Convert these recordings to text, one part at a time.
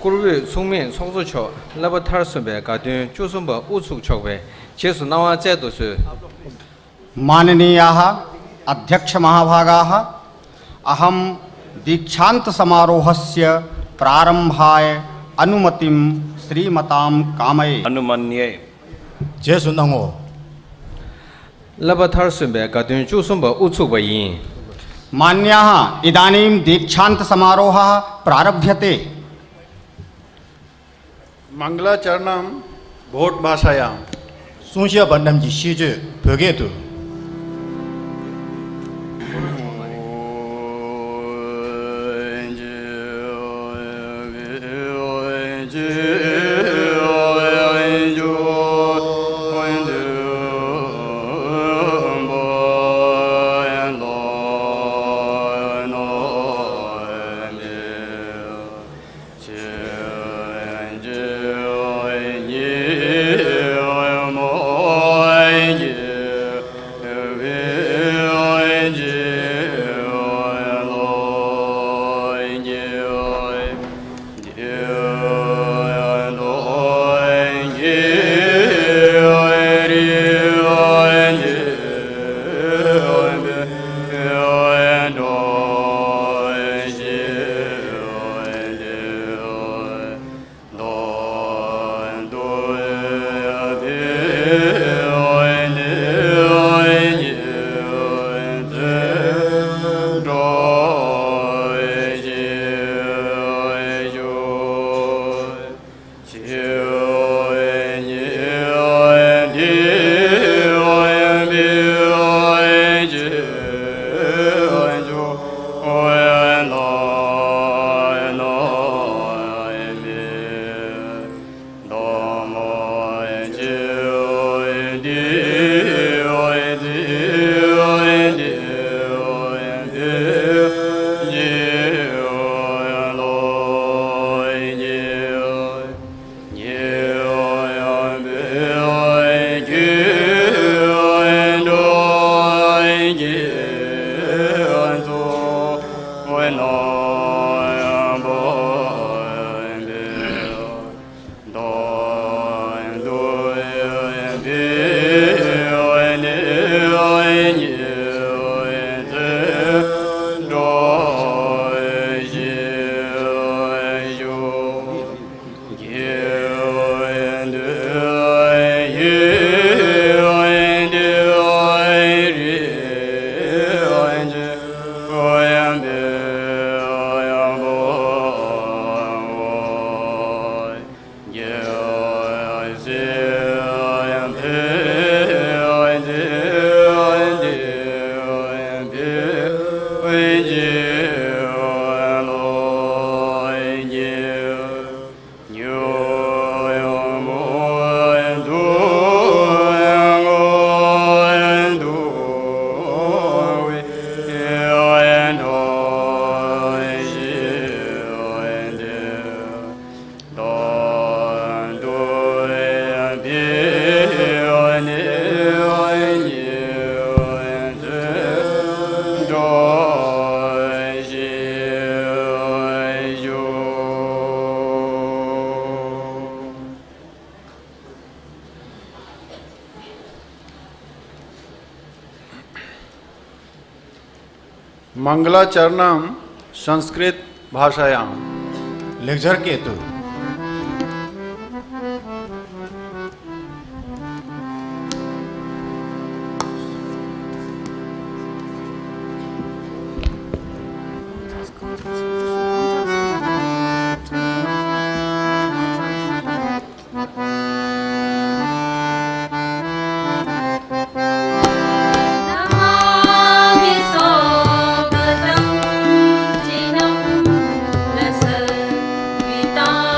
古语聪明创作巧，那不他顺便搞定，就算不无处巧呗，其实那我再多是。माननीयाः अध्यक्षमहाभागाः अहं दीक्षान्तसमारोहस्य प्रारम्भाय अनुमतिं श्रीमतां कामये अनुमन्ये 结束等我。那不他顺便搞定，就算不无处不赢。 मान्याः इदानीं दीक्षान्तसमारोहः प्रारभ्यते मंगलाचरणं भोट भाषायां 松下本人及西至不给读。 मंगलाचरणं संस्कृत भाषायां लेक्चर के तू Vita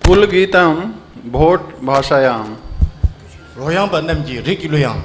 कुलगीतं भोट भाषायां रोयांग बन्नम जी रिक Luoyang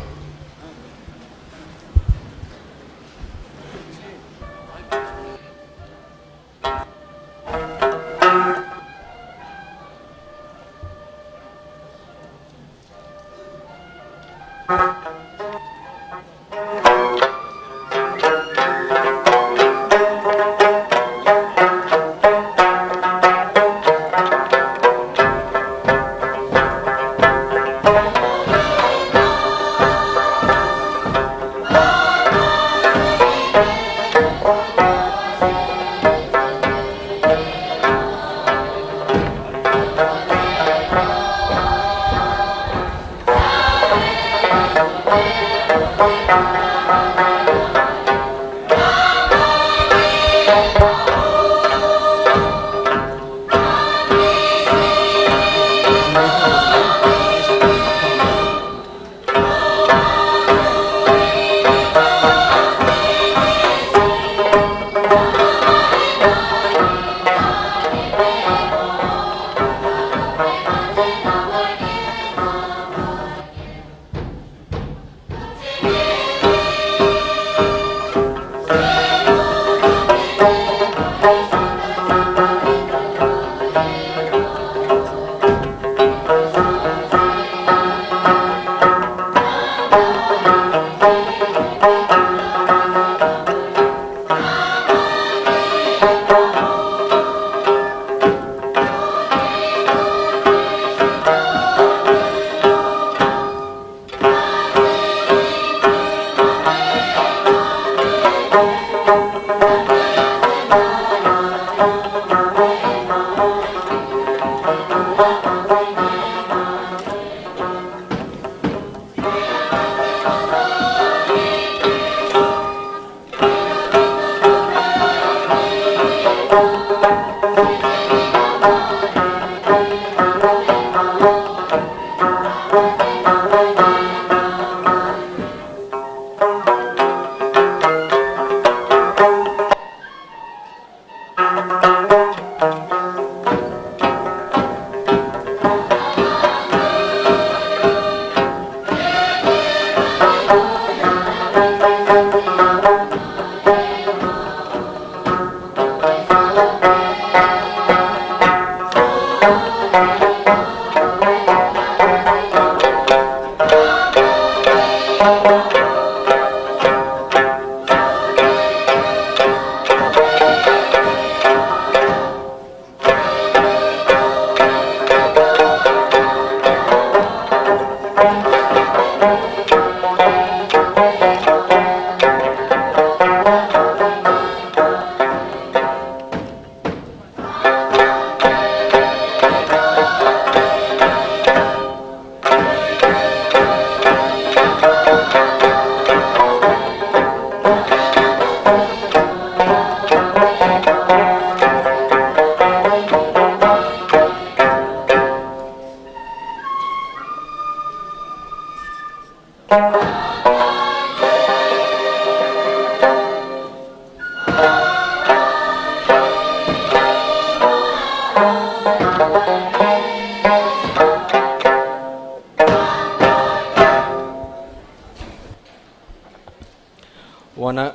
wana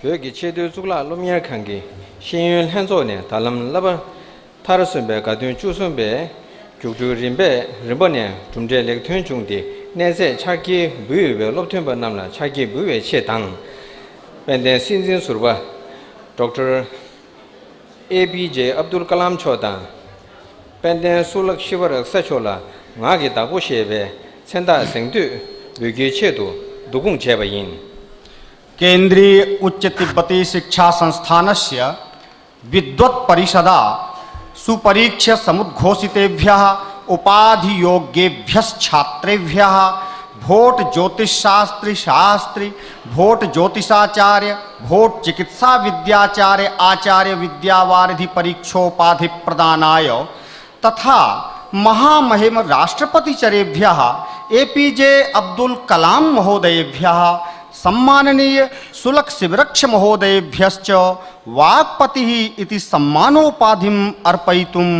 여기 제도 죽라 로미알 칸게 신윤 한조네 달람 라바 타르스베 가든 주선베 교주린베 르번네 중제렉 튼중디 내세 차기 무외 롭튼바 남라 차기 무외 체당 벤데 신진 수르바 Dr. APJ Abdul Kalam Chodan 벤데 술락 시버럭 사초라 나게 다고 셰베 천다 생두 외교 체도 누궁 제바인 केंद्रीय उच्च तिब्बती शिक्षा संस्थानस्य विद्वत् परिषदा सुपरीक्ष्य समुद्घोषितेभ्यः उपाधियोग्येभ्यश्छात्रेभ्यः भोट ज्योतिषशास्त्री शास्त्री भोट ज्योतिषाचार्य भोट चिकित्सा विद्याचार्य आचार्य विद्यावारिधि परीक्षोपाधि प्रदानाय तथा महामहिम राष्ट्रपतिचरेभ्यः एपीजे अब्दुल कलाम महोदयेभ्यः सम्माननीय सुलक शिवरक्ष महोदयेभ्यश्च वाक्पतिः इति सम्मानोपाधिम् अर्पयितुम्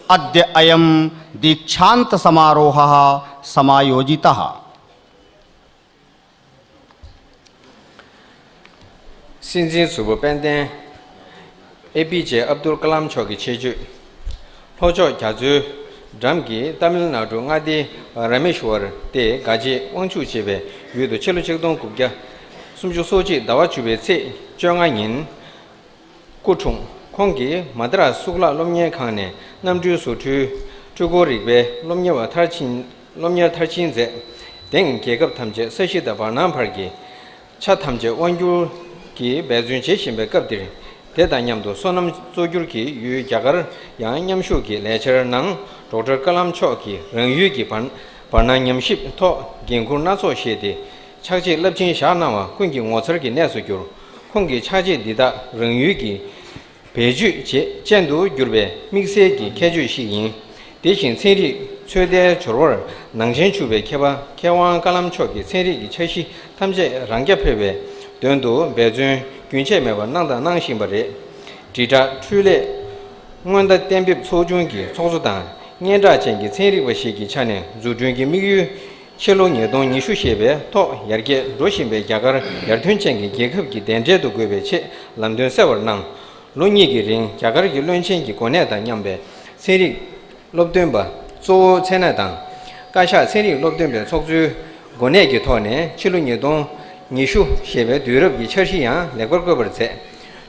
अद्य अयं दीक्षांत समारोहः समायोजितः। 新津主播班单 APJ 阿卜杜卡拉姆桥的切据，老早家族咱给咱们那种俺的Rameshwar的家姐王处这边遇到切了这种国家，什么就说起大瓦区别菜，将俺人过重，况给马德拉苏拉龙年看呢，那么就说出中国里边龙年话龙年在，等给个他们这实习的把南派给，查他们这王就。की बेजुन चे शिंबे कब दिरे ते दान्यम दो सोनम जोजुर की यु जागर यां न्यमशु की लेचर नंग डॉक्टर कलाम छो की रंगयु की पन्ना न्यमशिप तो गेंकुर नासो शेदे छाजे लबचिन शानावा कुंगी ngocer की नेसु जुर कुंगी छाजे दिदा रंगयु की बेजु चे जेंदु जुरबे मिक्से की केजु शिइन देशिन सेरी 최대 조월 낭신 주베 개바 개왕 깔람 초기 세리기 최시 탐제 랑게페베 don도 배준 균체매와 난다 낭신벌에 지자 출래 원다 댐비 소중기 소소단 년자 전기 세리고 시기 차네 주중기 미유 칠로년동 니슈셰베 또 열게 로신베 야가르 열튼전기 계급기 된제도 괴베체 람든 세월낭 론이기린 야가르기 론첸기 고내다 냠베 세리 롭된바 조 체나당 가샤 세리 롭된베 속주 고내기 토네 칠로년동 니슈 셰베 드럽기 처시야 레거거버세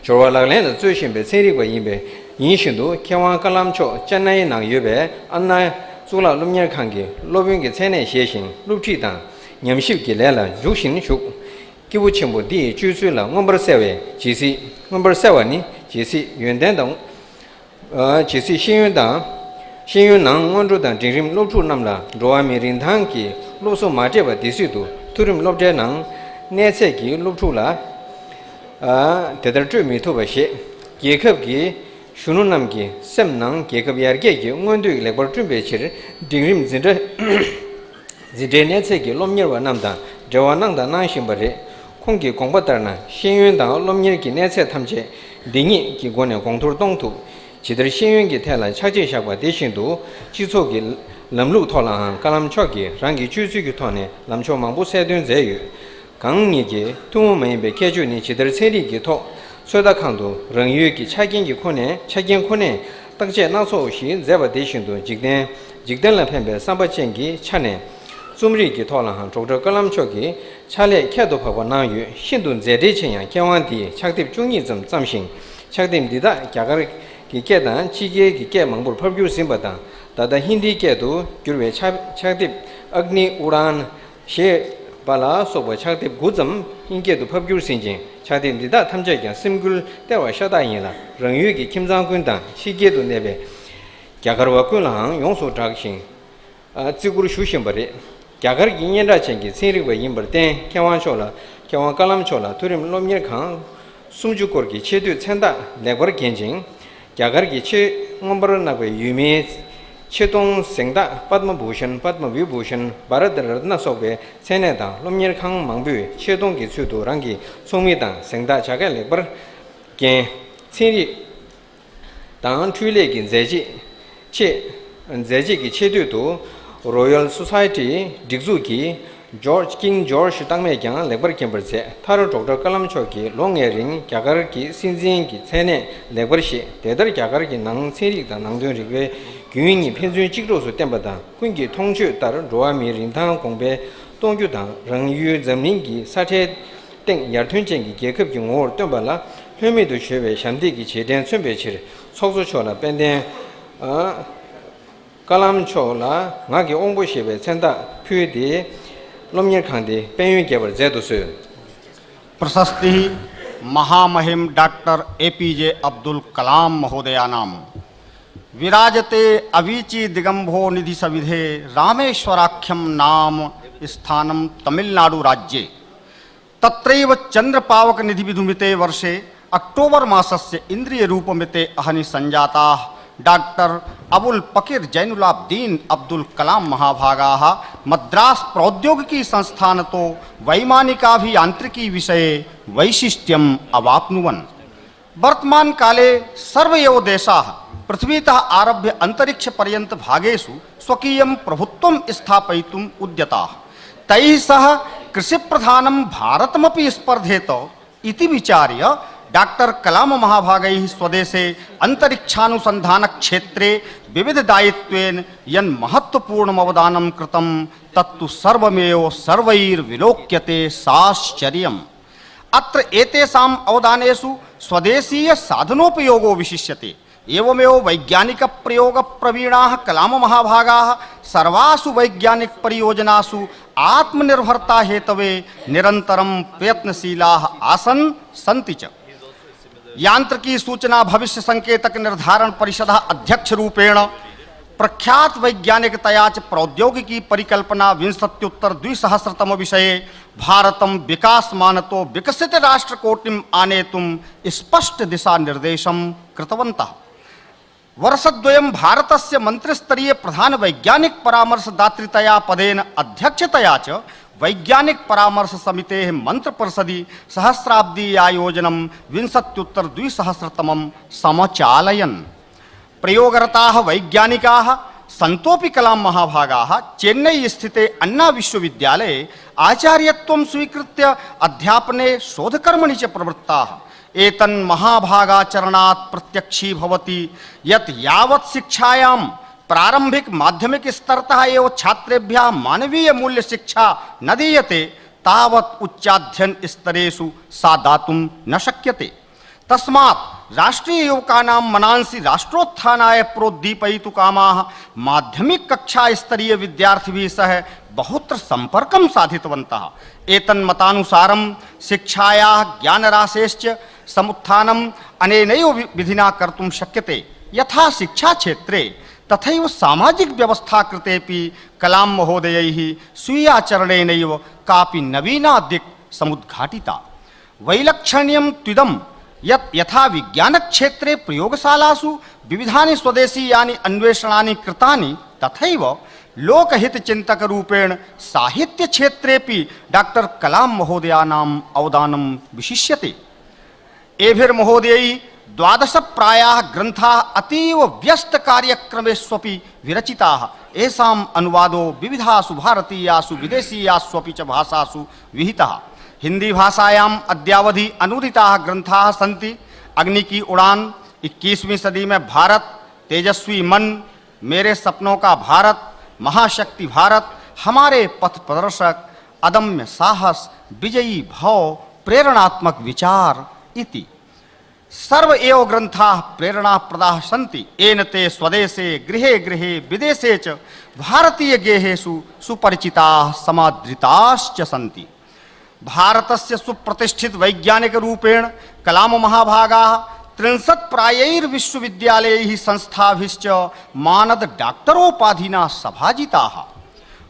조와라렌의最新배 세리고 인베 인신도 개왕 깔람초 짠나의 낭유베 안나 줄라 lumyer 칸게 로빙게 체내 셰신 루티당 냠십기 레라 주신슈 기부침부디 주술라 넘버세웨 지시 넘버세와니 지시 연단동 지시 신윤당 신윤낭 원주당 진심 로추남라 로아미린당기 로소 마제바 디시도 투름 롭제낭 내세기 룹출라 대들 미토바시 계급기 슈누남기 셈낭 계급이야르게기 응원도 레버 준비치를 딩림 진데 지데네세기 롬녀와 남다 저와낭다 나신바리 공기 공부다나 신윤당 롬녀기 내세 탐제 딩이 기권의 공토 동투 지들 신윤기 태란 차제샤과 대신도 지속기 람루 토랑 깔람초기 랑기 주주기 토네 람초망부 세든 제유 강니게 통매베 개주니 지들 세리기 토 소다칸도 렁유기 차긴기 코네 차긴 코네 딱제 나소시 제바 대신도 직된라 펜베 삼바첸기 차네 좀리기 토랑한 조저 깔람초기 차례 캐도 파고 나유 신돈 제대체야 경원디 착립 중이점 잠신 착립디다 갸가르기 깨단 지게기 깨망불 법규 심바다 다다 힌디께도 규르웨 착립 어그니 우란 셰 발라 소버 착립 고점 인게도 법규 신진 착립디다 탐제경 심글 때와 샤다인라 렁유기 김장군당 시계도 내베 갸가르와 군랑 용소 작신 지구르 슈신버리 갸가르 인연라 챙기 세리고 인버때 경완쇼라 경완 깔람쇼라 두림 롬yer칸 숨주고르기 체도 찬다 내버 겐진 갸가르기 체 넘버나고 유미 최동 생다 padmabhushan padmavibhushan bharat ratna sobe seneda lomyer khang mangbu 최동 기수도 랑기 송미당 생다 자가 레버 겐 세리 당 출레긴 제지 체 제지기 체도도 로열 소사이티 딕주기 George King George 당매경 레버 캠버제 타로 독터 칼람초기 롱에링 갸가르기 신진기 체네 레버시 대들 갸가르기 낭 세리다 낭존리게 균이 편준 직로서 땜바다 군기 통주 따른 로아미 린당 공배 동주당 렁유 점링기 사체 땡 열튼쟁기 계급 경호 땜발라 회미도学회 샴디기 제된 준비치 속수초라 밴데 칼람초라 나기 옹보시베 센다 퓨디 롬yer칸데 पेयुकेवर जेदुसु प्रशस्ति महामहिम डॉक्टर एपीजे अब्दुल कलाम महोदयानाम विराजते अवीची दिगंभो निधि सविधे रामेश्वराख्यम नाम स्थानम तमिलनाडु राज्ये तत्रैव चंद्रपावक निधि विधुमिते वर्षे अक्टोबर मासस्य इंद्रिय रूपमिते अहनि संजाताः डॉक्टर अबुल पकीर जैनुलाब्दीन अब्दुल कलाम महाभागाः मद्रास प्रौद्योगिकी संस्थानतो वैमानिकाभियांत्रिकी विषये वैशिष्ट्यम् अवाप्नुवन् वर्तमान काले सर्वयो देशाः पृथ्वीतः आरभ्य अंतरिक्ष पर्यंत भागेषु स्वकीयं प्रभुत्वं स्थापयितुम् उद्यताः। तैः सह कृषि प्रधानं भारतमपि स्पर्धेत इति विचार्य डॉक्टर कलाम महाभागैः स्वदेशे अंतरिक्षानुसंधान क्षेत्रे विविध दायित्वेन यन् महत्वपूर्णम् अवदानं कृतं तत्तु सर्वमेव सर्वैर्विलोक्यते साश्चर्यम्। अत्र एतेषाम् अवदानेषु स्वदेशीय साधनोपयोगो विशिष्यते। एवमेव वैज्ञानिक प्रयोग प्रवीणाः कलाम महाभागाः सर्वासु वैज्ञानिक परियोजनासु आत्मनिर्भरता हेतवे निरन्तरं प्रयत्नशीलाः आसन् सन्ति च। यांत्रिकी सूचना भविष्य संकेतक निर्धारण परिषद अध्यक्ष रूपेण प्रख्यात वैज्ञानिकतया च प्रौद्योगिकी परिकल्पना 20 विषये भारतं विकासमानतो विकसित राष्ट्रकोटिम् आनेतुं स्पष्ट दिशा निर्देशं कृतवन्तः। वर्षद्वयं भारतस्य मन्त्रिस्तरीय प्रधान वैज्ञानिक परामर्शदातृतया पदेन अध्यक्षतया च वैज्ञानिक परामर्श समितेः मंत्रपरिषदि सहस्राब्दी आयोजनं 20 समचालयन्। प्रयोगरताः वैज्ञानिकाः सन्तोऽपि कलाम महाभागाः चेन्नई स्थिते अन्ना विश्वविद्यालये आचार्यत्वं स्वीकृत्य अध्यापने शोधकर्मणि च प्रवृत्ताः। एतन् महाभागाचरणात् प्रत्यक्षी भवति यत् यावत् शिक्षायां प्रारंभिक माध्यमिक स्तरतः एव छात्रेभ्यः मानवीय मूल्य शिक्षा न दीयते तावत् उच्चाध्ययन स्तरेषु सा दातुं न शक्यते। तस्मात् राष्ट्रीय युवकानां मनांसि राष्ट्रोत्थानाय प्रोद्दीपयितुकामाः माध्यमिक कक्षा स्तरीय विद्यार्थिभिः सह बहुत्र संपर्कं साधितवन्तः। एतन्मतानुसारं शिक्षायाः ज्ञानराशेश्च समुत्थानम् अनेनैव विधिना कर्तुं शक्यते। यथा शिक्षा क्षेत्रे तथैव सामाजिक व्यवस्था कृतेपि कलाम महोदयैः स्वीयाचरणेनैव कापि नवीना दिक् समुद्घाटिता। वैलक्षण्यं त्विदं यत् यथा विज्ञान क्षेत्रे प्रयोगशालासु विविधानि स्वदेशीयानि अन्वेषणानि कृतानि तथैव लोकहितचिन्तक रूपेण साहित्य क्षेत्रेपि डॉक्टर कलाम महोदयानाम् अवदानं विशिष्यते। एभिर्महोदयैः 12 प्रायाः ग्रन्थाः अतीव व्यस्त कार्यक्रमेष्वपि विरचिताः। एषाम् अनुवादो विविधासु भारतीयासु विदेशीयास्वपि च भाषासु विहितः। हिंदी भाषायाम् अद्यावधि अनुदिताः ग्रन्थाः सन्ति। अग्नि की उड़ान, 21वीं सदी में भारत, तेजस्वी मन, मेरे सपनों का भारत, महाशक्ति भारत, हमारे पथ प्रदर्शक, अदम्य साहस, विजयी भाव, प्रेरणात्मक विचार इति सर्व एव ग्रन्थाः प्रेरणाप्रदाः सन्ति। येन ते स्वदेशे गृहे गृहे विदेशे च भारतीय गेहेषु सुपरिचिताः समादृताश्च सन्ति। भारतस्य सुप्रतिष्ठित वैज्ञानिक रूपेण कलाम महाभागाः 63 प्रायैर्विश्वविद्यालयैः संस्थाभिश्च मानद डॉक्टरोपाधिना सभाजिताः।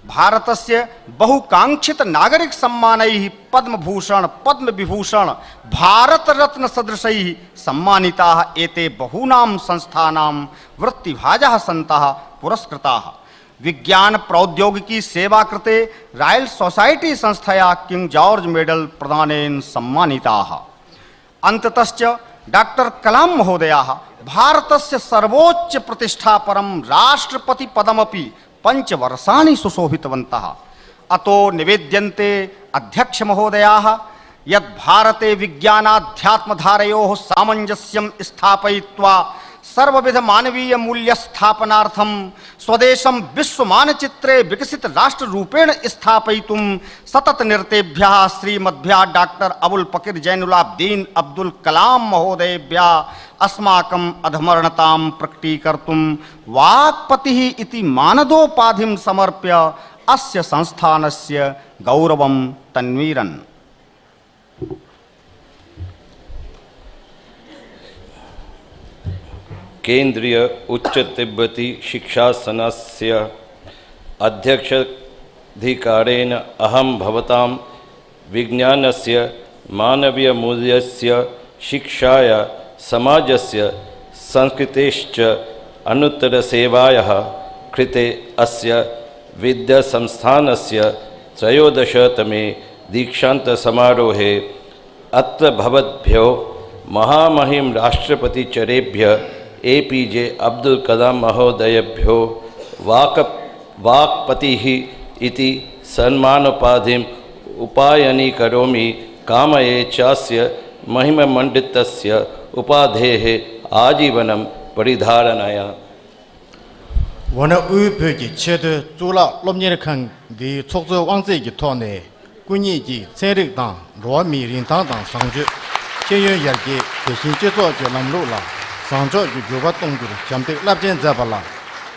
भारतस्य बहुकांक्षित नागरिक सम्मानैः पद्मभूषण, पद्मविभूषण, भारत रत्न सदृशैः सम्मानिताः। एते बहूनां संस्थानां वृत्तिभाजः सन्तः पुरस्कृताः। विज्ञान प्रौद्योगिकी सेवा कृते रॉयल सोसाइटी संस्थया किंग जॉर्ज मेडल प्रदानेन सम्मानिताः। अंततश्च डॉक्टर कलाम महोदयाः भारतस्य सर्वोच्च प्रतिष्ठापरं राष्ट्रपति पदमपि 5 वर्षाणि सुशोभितवन्तः। अतो निवेद्यन्ते अध्यक्ष महोदयाः यत् भारते विज्ञानाध्यात्मधारयोः सामञ्जस्यं स्थापयित्वा सर्वविध मानवीय मूल्य स्थापनार्थं स्वदेशं विश्वमानचित्रे विकसित राष्ट्र रूपेण स्थापयितुं सतत निरतेभ्यः श्रीमद्भ्यः डॉक्टर अबुल फकीर जैनुलाब्दीन अब्दुल कलाम महोदयेभ्यः अस्माकम् अधमरणतां प्रकटीकर्तुं वाक्पतिः इति मानदोपाधिं समर्प्य अस्य संस्थानस्य गौरवं तन्वीरन्। केंद्रीय उच्च तिब्बती शिक्षासनस्य अध्यक्षाधिकारेण अहं भवतां विज्ञानस्य मानवीयमूल्यस्य शिक्षाय समाजस्य संस्कृतेश्च अनुत्तरसेवायाः कृते अस्य विद्यासंस्थानस्य 13तमे दीक्षान्तसमारोहे अत्र भवद्भ्यो महामहिम राष्ट्रपतिचरेभ्यः APJ अब्दुल कलाम महोदयभ्यो वाक्पतिः इति सन्मानोपाधिम् उपायनीकरोमि कामये चास्य महिममण्डितस्य उपाधेः आजीवनं परिधारणाय wana upe ki chede zula lomnyer khang di chokzo wangze ki tone kunyi ki tserik dang ro mi rin tang dang sangje kyeyo yarge deshin chezo je lamlo la sangjo ki gyoba tongdur jamte labjen zabala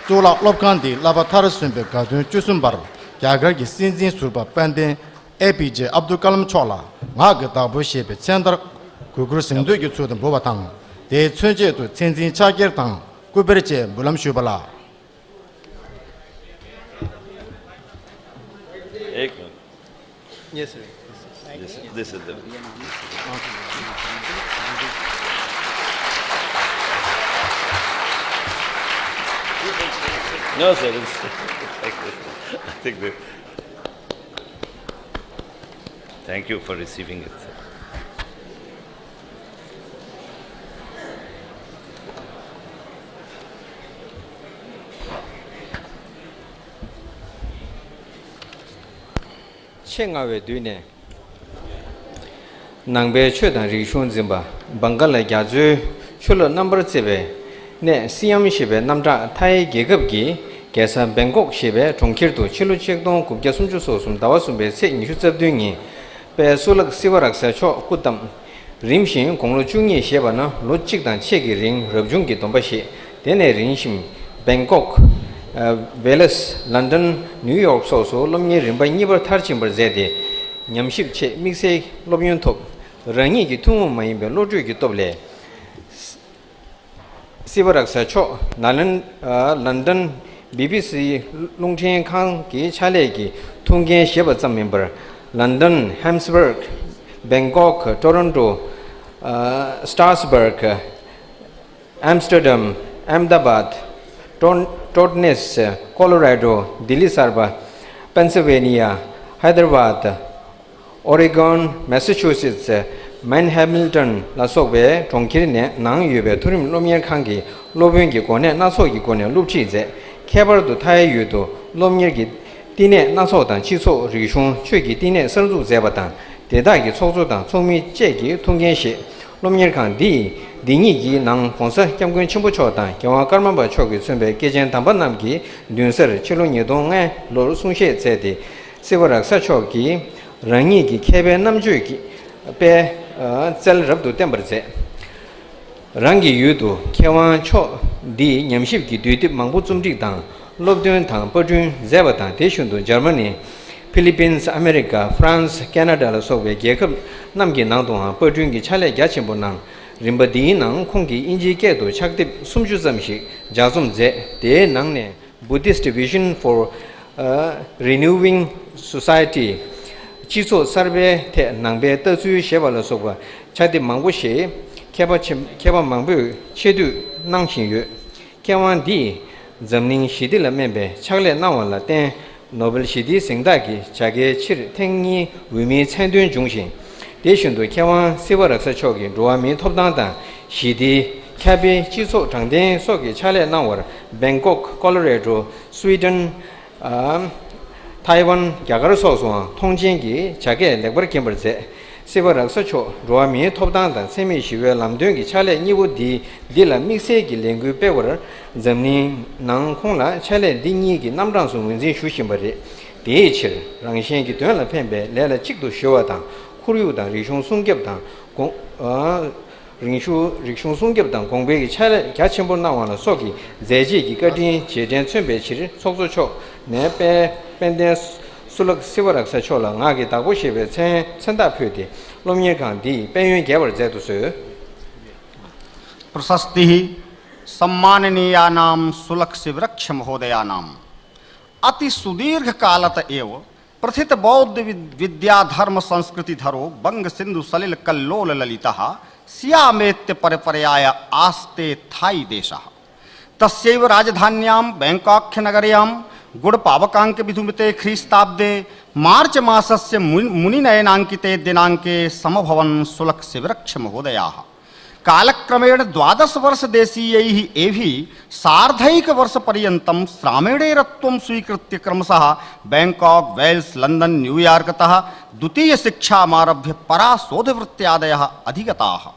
zula lopkan di laba tarasunbe gadun chusun bar kyagar ki sinzin surba panden APJ Abdul Kalam chola nga ge da bo shebe chendar gugur singdo ki chodan bo batang de chönje do chenjin chager dang kuberje bulam shubala. Yes, sir. This is the no, sir. I think that. Thank you for receiving it, sir. Chengawe duine nangbe chodan rishun zimba bangala gyazu chulo number chebe ne siam shebe namda thai gegab gi kesa bangkok shebe chongkir do chilo chekdong kubja sumju so sum dawa sumbe se inshu zabdungi pe sulak siwarak sa cho kutam rimshin konglo chungye sheba na lochik dan chegi ring rabjung gi domba she dene rinshim bangkok Velas, London, New York, so Lomni Rimba Niver Tarchimber Zede, Nyamship Che, Mixe, Lomion Top, Rangi Gitum, my Beloju Gitoble, Sivarak Sacho, London, BBC, Lungtian Kang, Gi Chalegi, Tungian Shebatsam member, London, Hamsburg, Bangkok, Toronto, Strasbourg, Amsterdam, Ahmedabad, Totnes, Colorado, Delhi Sarba, Pennsylvania, Hyderabad, Oregon, Massachusetts, Manhattan, Lasogbe, Tonkirine, Nang Yube, Turim Lomier Kangi, Lobingi Kone, Nasogi Kone, Luchize, Kabardo Tai Yudo, Lomiergi, Dine, Nasodan, Chiso, Rishun, Chugi, Dine, Serzu Zebatan, Dedagi, Sozodan, Somi, Jegi, Tungenshi, Lomier Kandi, Dinigi Nang Fonsa, Kamgun Chimbuchotan, Kawa Karmaba Chogi, Sumbe, Gajan Tambanamgi, Dunser, Chiloni Donga, Lor Sunshe Zedi, Sivarak Sachoki, Rangigi, Kebe Namjuki, Pe Zel Rabdu Temberze, Rangi Yudu, Kawan Cho, Di, Yamshipki, Duty Mangbutum Dikdan, Lobdun Tang, Pojun, Zebatan, Teshundu, Germany, Philippines, America, France, Canada, Sobe, Jacob, Namgi Nangdong, Pojungi, Chale Gachimbo Rimbadi Nang, Kongi, Inji Kedo, Chakti, Sumjuzamshi, Jazum Ze, De Nangne, Buddhist Vision for Renewing Society, Chiso Sarbe, Te Nangbe, Tazu, Shevala Soba, Chadi Mangushe, Keba Mangbu, Chedu, Nangshin Yu, Kewan Di, Zamning Shidila Membe, Chakle Nawala, Ten, Nobel Shidi Singdaki, Chage Chir, Tengi, Wimi, Chandun Jungshin. 대신도 개원 세월학사 초기 로아미 톱당단 시디 캐비 지소 장된 속에 차례 나와 뱅콕 콜로라도 스웨덴 타이완 야가르 소소 통진기 자게 레버 캠버제 세월학사 초 로아미 톱당단 세미 시외 남동기 차례 니부디 딜라 믹세기 랭귀 배워 점니 낭콩라 차례 딩이기 남장수 문제 수심버리 대치 랑신기 되는 펜베 레라 직도 쇼와다 쿠류다 리숑 송ገብ다 공 리숑 송ገብ다 공백이 차례 같이볼 나와는 속이 제지기 거딘 제전 준비치를 속소초 내배 밴데 술럭 시버락사 초라 나게 다고 시베 천다표디 로미에간디 배윤 개발 제도스 प्रशस्ति सम्माननीयानां सुलक्षवृक्ष महोदयानां अति सुदीर्घ कालत एव प्रथित बौद्ध विद्या धर्म संस्कृति धरो बंग सिंधु सलिल कल्लोल ललितः सियामेत्य परपर्याय आस्ते Thai देशः तस्यैव राजधान्यां बैंकॉक नगर्यां गुडपावकांक विधुमिते ख्रीस्ताब्दे मार्च मासस्य मुनिनयनांकिते दिनांके समभवन् सुलक्षवृक्ष महोदयाः कालक्रमेण 12 वर्ष देशीयैः एभिः सार्धैक वर्ष पर्यन्तं श्रामेणेरत्वं स्वीकृत्य क्रमशः बैंकॉक, वेल्स, लंदन, न्यूयॉर्क तः द्वितीय शिक्षामारभ्य पराशोधवृत्त्यादयः अधिगताः।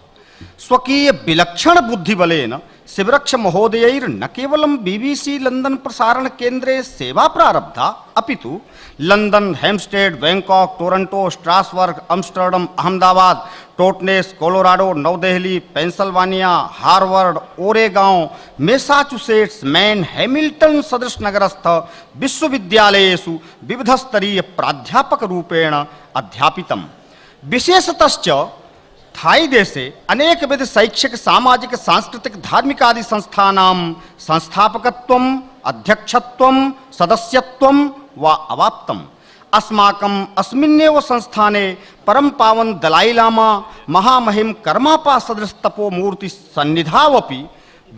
स्वकीय विलक्षण बुद्धिबलेन शिवरक्ष महोदयैर् न केवलं BBC लंदन प्रसारण केंद्रे सेवा प्रारब्धा, अपितु London, Hampstead, Bangkok, Toronto, Strasbourg, Amsterdam, Ahmedabad, Totnes, Colorado, Navdehli, Pennsylvania, Harvard, Oregon, Massachusetts, Maine, Hamilton सदृश नगरस्थ विश्वविद्यालयेषु विविधस्तरीय प्राध्यापक रूपेण अध्यापितम्। विशेषतश्च थाई देशे अनेकविध शैक्षिक, सामाजिक, सांस्कृतिक, धार्मिक आदि संस्थानां संस्थापकत्वम्, अध्यक्षत्वं, सदस्यत्वं वा अवाप्तम्। अस्माकं अस्मिन्नेव संस्थाने परम पावन दलाई लामा महामहिम कर्मापा सदृश तपोमूर्ति सन्निधावपि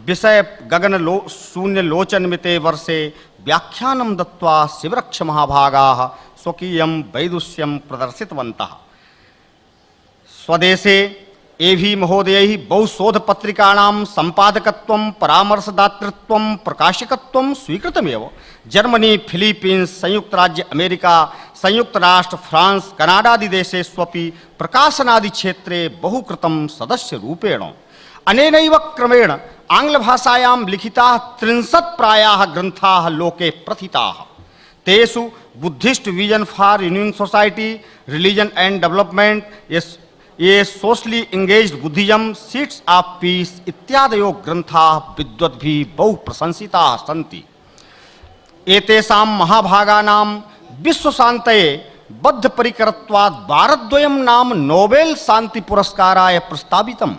विषय गगन शून्य लोचनमिते वर्षे व्याख्यानं दत्त्वा शिवरक्ष महाभागाः स्वकीयं वैदुष्यं प्रदर्शितवन्तः। स्वदेशे एभी महोदयैः बहुशोध पत्रिकाणां संपादकत्वं, परामर्शदातृत्वं, प्रकाशकत्वं स्वीकृतमेव। जर्मनी, फिलीपीन्स, संयुक्त राज्य अमेरिका, संयुक्त राष्ट्र, फ्रांस, कनाडादि देशेष्वपि प्रकाशनादि क्षेत्रे बहुकृतं सदस्य रूपेण। अनेनैव क्रमेण आंग्लभाषायां लिखिताः 30 प्रायाः ग्रन्थाः लोके प्रथिताः। तेषु Buddhist vision for union society, religion and development, ये socially engaged Buddhism, seeds of peace इत्यादयो ग्रंथाः विद्वद्भिः बहु प्रशंसिताः सन्ति। एतेषां महाभागानां विश्वशान्तये बद्धपरिकरत्वात् भारतद्वयं नाम नोबेल शांति पुरस्काराय प्रस्तावितम्।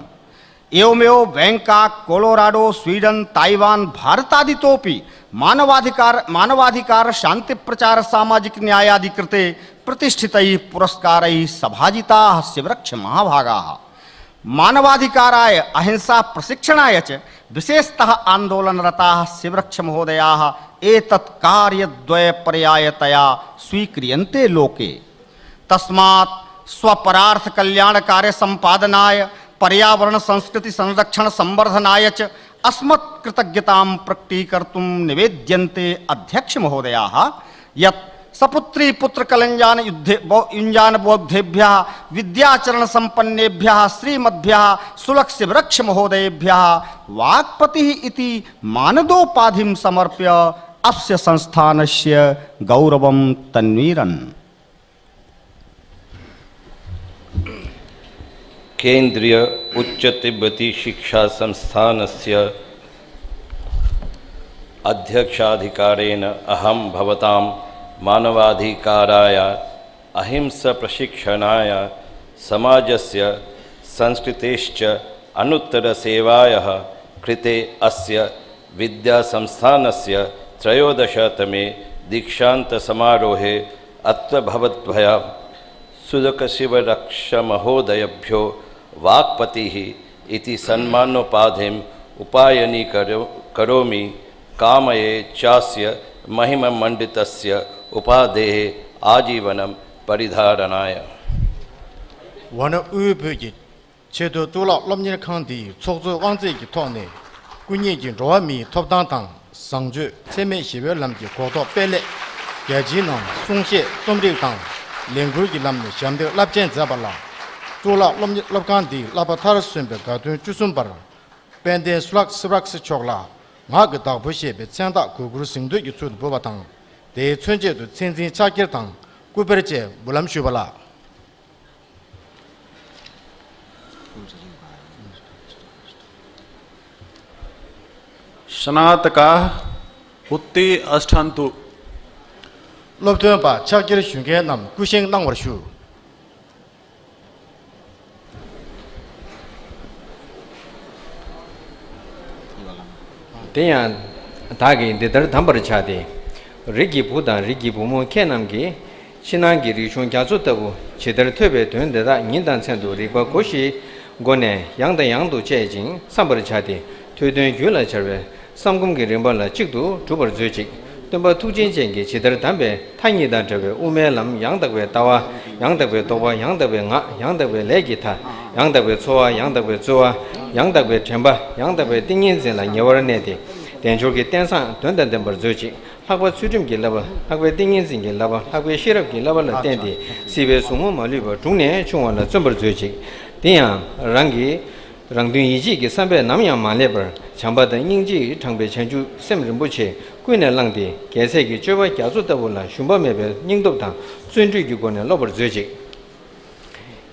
एवमेव बैंकॉक, कोलोराडो, स्वीडन, ताइवान, भारतादितोपि मानवाधिकार शांति प्रचार सामाजिक न्यायादि कृते प्रतिष्ठितैः पुरस्कारैः सभाजिताः शिवरक्ष महाभागाः। मानवाधिकाराय, अहिंसा प्रशिक्षणाय च विशेषतः आंदोलनरताः शिवरक्ष महोदयाः एतत् कार्यद्वयपर्यायतया स्वीक्रियन्ते लोके। तस्मात् स्वपरार्थ कल्याण कार्य संपादनाय, पर्यावरण संस्कृति संरक्षण संवर्धनाय च अस्मत् कृतज्ञतां प्रकटीकर्तुं निवेद्यन्ते अध्यक्ष महोदयाः। यत् सपुत्री पुत्र कलंजान युञ्जान बौद्धेभ्यः विद्याचरण संपन्नेभ्यः श्रीमद्भ्यः सुलक्ष शिवरक्ष महोदयेभ्यः वाक्पतिः इति मानदोपाधिं समर्प्य अस्य संस्थानस्य गौरवं तन्वीरन्। केंद्रीय उच्च तिब्बती शिक्षा संस्थानस्य अध्यक्षाधिकारेण अहं भवतां मानवाधिकाराय, अहिंसा प्रशिक्षणाय, समाजस्य संस्कृतेश्च अनुत्तरसेवायाः कृते अस्य विद्यासंस्थानस्य 13तमे दीक्षान्तसमारोहे अत्र भवद्भ्यः सुदकशिवरक्षमहोदयभ्यो वाक्पतिः इति सन्मानोपाधिम् उपायनी करोमि। कामये चास्य महिममण्डितस्य उपाधेः आजीवनं परिधारणाय। वन उबुगी छेदो तुला लमनिर खांदी छोजो वांजे की तोने कुनी जी रोमी थोपदांतां संजु सेमे शिवे लमकी कोतो पेले याजिनो सुंशे तोमरितां लेंगुर की लमने शामदे लबजेन जाबला तुला लमनि लबकांदी लाबाथार सुंबे गादु जुसुंबर पेंदे सुलक सिब्रक से चोगला माग दाबुशे बे च्यांदा गुगुरु सिंधु युचुद बोबातां दे 춘제 दु 첸진 차결당 구베르제 물람슈발라 स्नातका उत्ति अष्टान्तु 럽드바 차결 슝게남 구싱 당월슈 대야 다기 데더 담버 차데 리기 부다 리기 부모 캐남기 신앙기 리숑 자주다고 제대로 퇴배 된데다 인단 천도 리고 고시 고네 양다 양도 제진 삼버 차데 퇴된 균라 저베 삼금기 림발라 직도 두버 주직 덤바 투진쟁기 제대로 담배 탄이단 저베 우메람 양덕베 다와 양덕베 도와 양덕베 가 양덕베 레기타 양답의 소와 양답의 조와 양답의 템바 양답의 띵인진라 녀월네디 댄조기 댄상 돈단된 버조지 학과 수준기 라바 학과 띵인진기 라바 학과 시럽기 라바라 댄디 시베 수모 말리버 중내 중원의 점버조지 띵양 랑기 랑든 이지기 삼배 남양 만레버 장바던 인지 장배 전주 샘름부치 꾸네 랑디 개세기 쪼바 야수다불라 shum바메베 닝도당 순주기권의 로버조지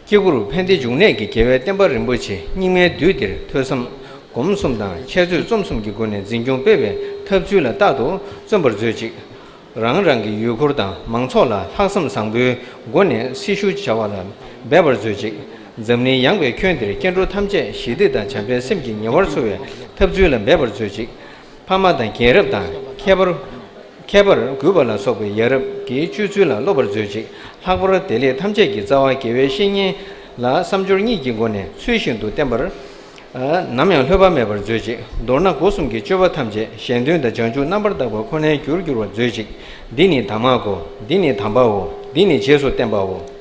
기구로 팬디 중내기 계획 템버림부치 닝메 뒤들 터섬 곰숨당 체주 좀숨기권의 진경배배 탑주라 다도 점버조지 랑랑기 유고르당 망초라 학섬 상부 권의 시슈 자와라 배버조지 점니 양괴 큐엔들이 견로 탐제 시대다 참배 심기 녀월소에 탑주라 배버조지 파마당 계럽당 케버 그벌라 소고 여럽 기주주라 로버조지 학벌 대리 탐제기 자와 계획 신이 라 삼주르니 기권의 수신도 템버 남양 협업매버 조직 도나 고숨기 쪼바 탐제 현대의 정주 넘버다고 코네 규르규르 조직 디니 담하고 디니 담바고 디니 제소 템바고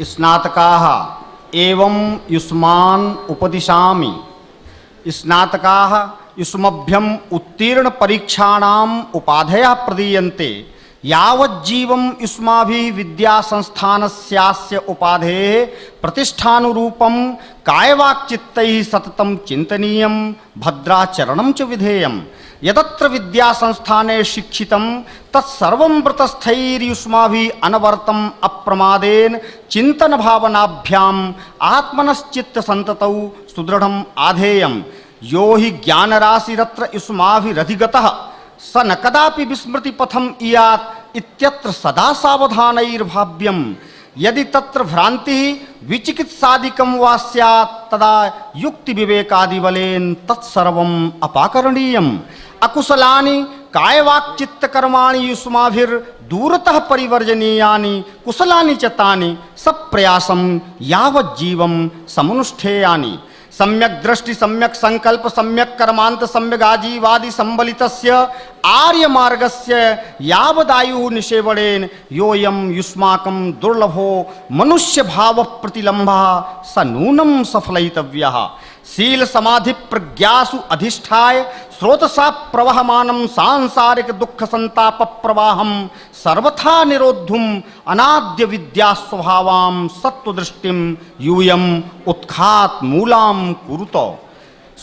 स्नातकाः एवं युष्मान् उपदिशामि स्नातकाः युष्मभ्यम उत्तीर्ण परीक्षाणाम् उपाधयः प्रदीयन्ते यावज्जीवं युष्माभिः विद्या संस्थानस्यास्य उपाधेः प्रतिष्ठानुरूपं कायवाक्चित्तैः सततं चिन्तनीयं भद्राचरणं च विधेयम् यदत्र विद्या संस्थाने शिक्षितं तत्सर्वं व्रतस्थैर्युष्माभिः अनवरतम् अप्रमादेन चिंतन भावनाभ्याम् आत्मनश्चित्त संततौ सुदृढ़म् आधेयम् यो हि ज्ञानराशिरत्र युष्माभिरधिगतः स न कदापि विस्मृति पथम इयात् इत्यत्र सदा सावधानैर्भाव्यम् यदि तत्र भ्रांति विचिकित्सादिकं वा स्यात् तदा युक्ति विवेकादिबलेन तत्सर्वम् अपाकरणीयम् अकुशलानि कायवाक्चित्त कर्माणि युष्माभिर्दूरतः परिवर्जनीयानि कुशलानि च तानि सप्रयासं यावज्जीवं समुनुष्ठेयानि सम्यक दृष्टि सम्यक संकल्प सम्यक कर्मांत सम्यक आजीवादि संबलितस्य आर्य मार्गस्य यावदायुः निषेवणेन योऽयं युष्माकं दुर्लभो मनुष्य भाव प्रतिलम्भः स नूनं सफलयितव्यः शील समाधि प्रज्ञासु अधिष्ठाय स्रोतसा प्रवहमानं सांसारिक दुख संताप प्रवाहं सर्वथा निरोद्धुम अनाद्य विद्या स्वभावां सत्वदृष्टिं यूयम् उत्खात मूलां कुरुतो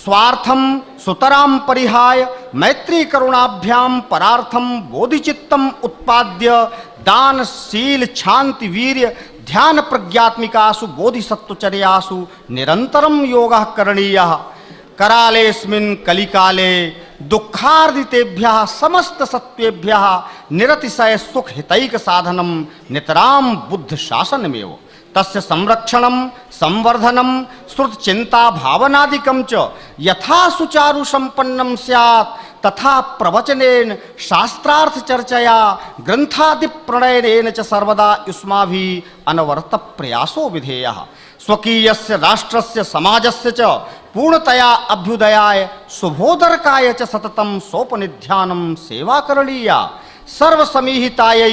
स्वार्थं सुतरां परिहाय मैत्री करुणाभ्यां परार्थं बोधिचित्तम् उत्पाद्य दान शील शांति वीर्य ध्यान प्रज्ञात्मिकासु बोधिसत्वचर्यासु निरंतरं योगः करणीयः करालेस्मिन् कलिकाले दुःखार्दितेभ्यः समस्त सत्त्वेभ्यः निरतिशय सुख हितैक साधनं नितरां बुद्ध शासनमेव तस्य संरक्षणं संवर्धनं श्रुत चिंता भावनादिकं च यथा सुचारु संपन्नं स्यात् तथा प्रवचनेन शास्त्रार्थ चर्चया ग्रंथादि प्रणयनेन च सर्वदा युष्माभिः अनवरत प्रयासो विधेयः स्वकीयस्य राष्ट्रस्य समाजस्य च पूर्णतया अभ्युदयाय शुभोदरकाय च सततं सोपनिध्यानं सेवा करणीया सर्वसमीहितायै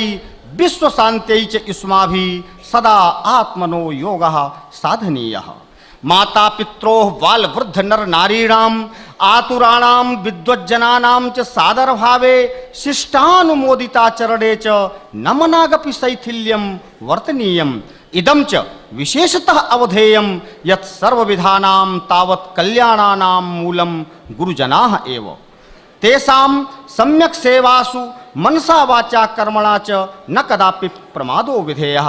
विश्वशान्त्यै च युष्माभिः सदा आत्मनो योगः साधनीयः माता पित्रोः बाल वृद्ध नर नारीणाम् आतुराणां विद्वज्जनानां च सादर भावे शिष्टानुमोदिताचरणे च नमनागपि शैथिल्यं वर्तनीयम् इदं च विशेषतः अवधेयं यत् सर्वविधानां तावत् कल्याणानां मूलं गुरुजनाः एव तेषां सम्यक सेवासु मनसा वाचा कर्मणा च न कदापि प्रमादो विधेयः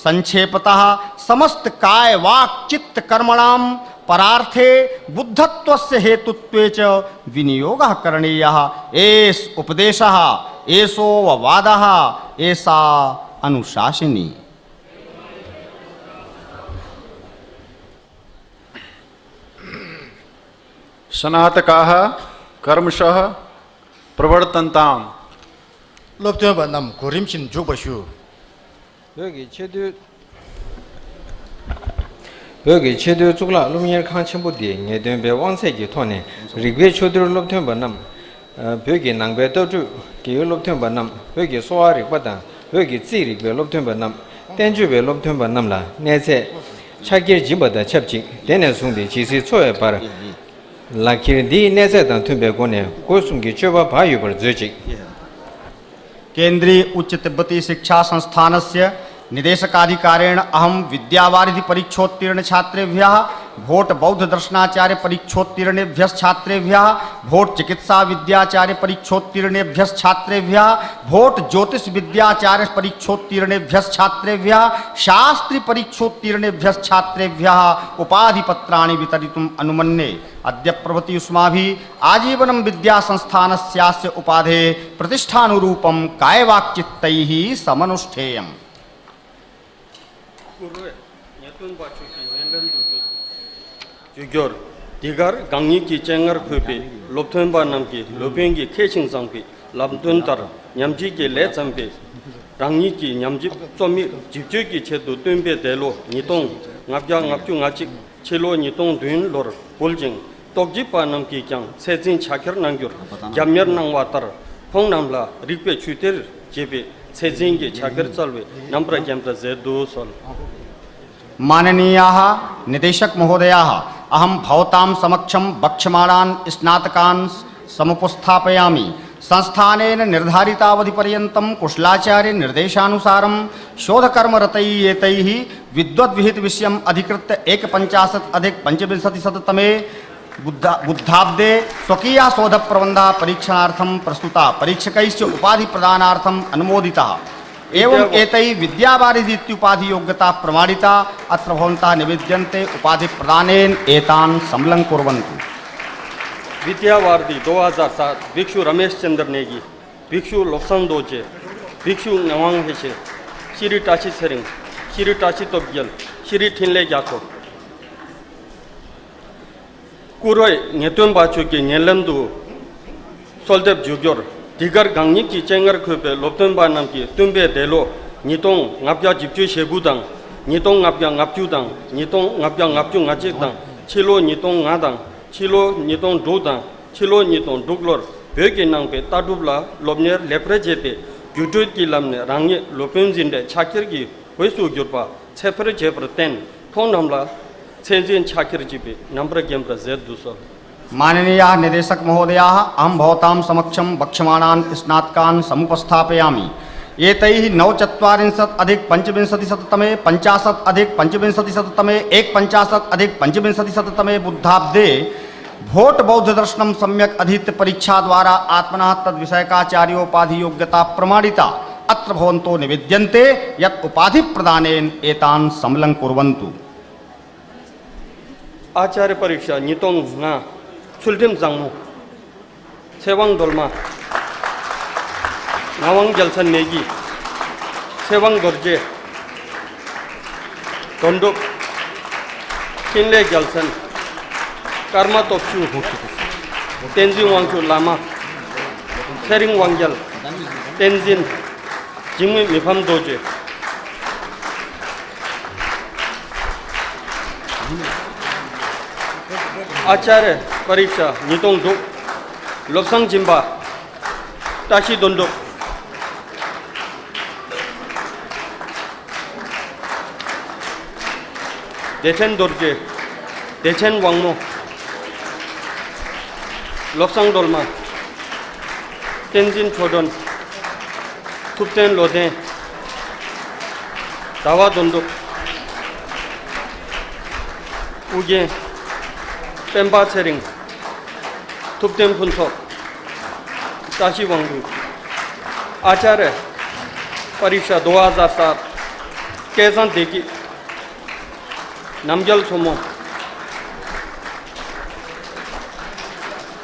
संक्षेपतः समस्त काय वाक् चित्त कर्मणां परार्थे बुद्धत्वस्य हेतुत्वे च विनियोगः करणीयः एष उपदेशः एषो वादः एषा अनुशासिनी स्नातकाः कर्मशः प्रवर्तन्ताम् 럽된 반남 고림신 죽버슈 여기 체도 죽라 루미엘 칸침부디 녜된 배왕세기 토네 리베 초들 럽된 반남 벽이 낭배 떠주 기울 럽된 반남 벽이 소아리 받다 벽이 찌리 럽된 반남 텐주베 롭튼바 남라 네세 차길 집어다 첩지 데네 송디 지시 초에 바라 라키디 네세단 튼베고네 고숨기 쳬바 바유버 즈지 केंद्रीय उच्च तिब्बती शिक्षा संस्थानस्य निदेशकाधिकारेण अहम विद्यावारिधि परीक्षोत्तीर्ण छात्रेभ्यः भोट बौद्ध दर्शनाचार्य परीक्षोत्तीर्णेभ्यः छात्रेभ्यः भोट चिकित्सा विद्याचार्य परीक्षोत्तीर्णेभ्यः छात्रेभ्यः भोट ज्योतिष विद्याचार्य परीक्षोत्तीर्णेभ्यः छात्रेभ्यः शास्त्री परीक्षोत्तीर्णेभ्यः छात्रेभ्यः उपाधिपत्राणि वितरितुम् अनुमन्ये अद्य प्रभृति युष्माभिः आजीवनं विद्यासंस्थानस्यास्य उपाधे प्रतिष्ठानुरूपं कायवाक्चित्तैः समनुष्ठेयम् 주결 디갈 강익기 쟁을 급이 롭턴바 남기 로뱅기 캐칭상비 람돈따라 냠지기 레점비 강익기 냠지 좀미 집주기 제도 뚠베대로 니동 납자 납주 납지 칠로 니동 뚠로 볼징 똑지바 남기 장 세진 차결 남겨 잠멸 남와따라 통남라 리페 추텔 제비 세진기 차결 썰वे नंबर कैंपस जे 200 माननीयाः निदेशक महोदयाः अहं भवतां समक्षं वक्ष्यमाणान् स्नातकान् समुपस्थापयामि संस्थानेन निर्धारितावधिपर्यन्तं कुशलाचार्य निर्देशानुसारं शोधकर्मरतैः एतैः विद्वद्विहितविषयम् अधिकृत्य 150-पंचविंशतिशततमे बुद्धाब्दे स्वकीया शोधप्रबन्धः परीक्षणार्थं प्रस्तुता परीक्षकैश्च उपाधिप्रदानार्थम् अनुमोदितः एवं एतैः विद्यावारिधि इत्युपाधि योग्यता प्रमाणिता अत्र भवन्तः निवेद्यन्ते उपाधि प्रदानेन एतान् सम्मिलं कुर्वन्तु विद्यावारिधि 2007 भिक्षु रमेश चंद्र नेगी भिक्षु लोक्सन दोचे भिक्षु नवांग हेशे श्री टाची सेरिंग श्री टाची तोबगल श्री ठिनले जाको कुरोय नेतुन बाचु के नेलंदु सोल्देब जुग्योर 디갈 강익기 쟁을 급에 롭던바 남기 뚠베 대로 니동 납자 집주 세부당 니동 납자 납주당 니동 납자 납주 납직당 칠로 니동 나당 칠로 니동 도당 칠로 니동 독로 베게 낭베 따두블라 롭녀 레프레제페 규투기람네 랑이 롭은진데 차키르기 회수 교파 체프르 제프르 땐 통남라 체진 차키르지비 넘버 gemra z200 माननीयाः निदेशक महोदयाः अहं भवतां समक्षं वक्ष्यमाणान् स्नातकान् समुपस्थापयामि एतैः 49-पंचविंशतिशततमे 50-पंचविंशतिशततमे 150-पंचविंशतिशततमे बुद्धाब्दे भोट बौद्ध दर्शनं सम्यक् अधीत्य परीक्षा द्वारा आत्मनः तद्विषयकाचार्योपाधि योग्यता प्रमाणिता अत्र भवन्तो निवेद्यन्ते यत् उपाधि प्रदानेन एतान् सम्मिलं कुर्वन्तु आचार्य परीक्षा नितों ना 출림 장모 세왕 돌마 나왕 결선 내기 세왕 거제 돈독 킨레 결선 karma topsu tenzin wangchu lama sering wangjal tenzin jingmi mifam doje आचार्य परीक्षा नितों दो लोकसंग जिम्बा ताशी दोंदो देचेन दोर्जे देचेन वांगमो लोकसंग दोलमा तेंजिन छोडन तुप्तेन लोदे दावा दोंदो उगे 펜바 체링 톱템 분석 다시 왕구 आचार्य परीक्षा 2007 केसन देखी नमजल सोमो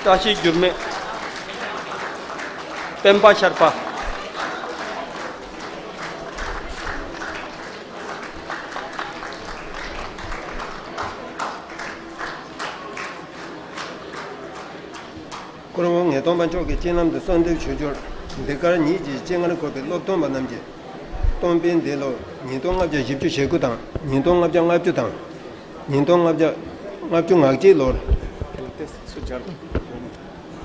ताशी जुर्मे पेम्पा शर्पा 그러면 예동반 쪽에 지남도 선대 주절 내가 니지 쟁하는 거에 로동반 남지 동빈대로 니동합자 집주 제구당 니동합자 합주당 니동합자 합중학지로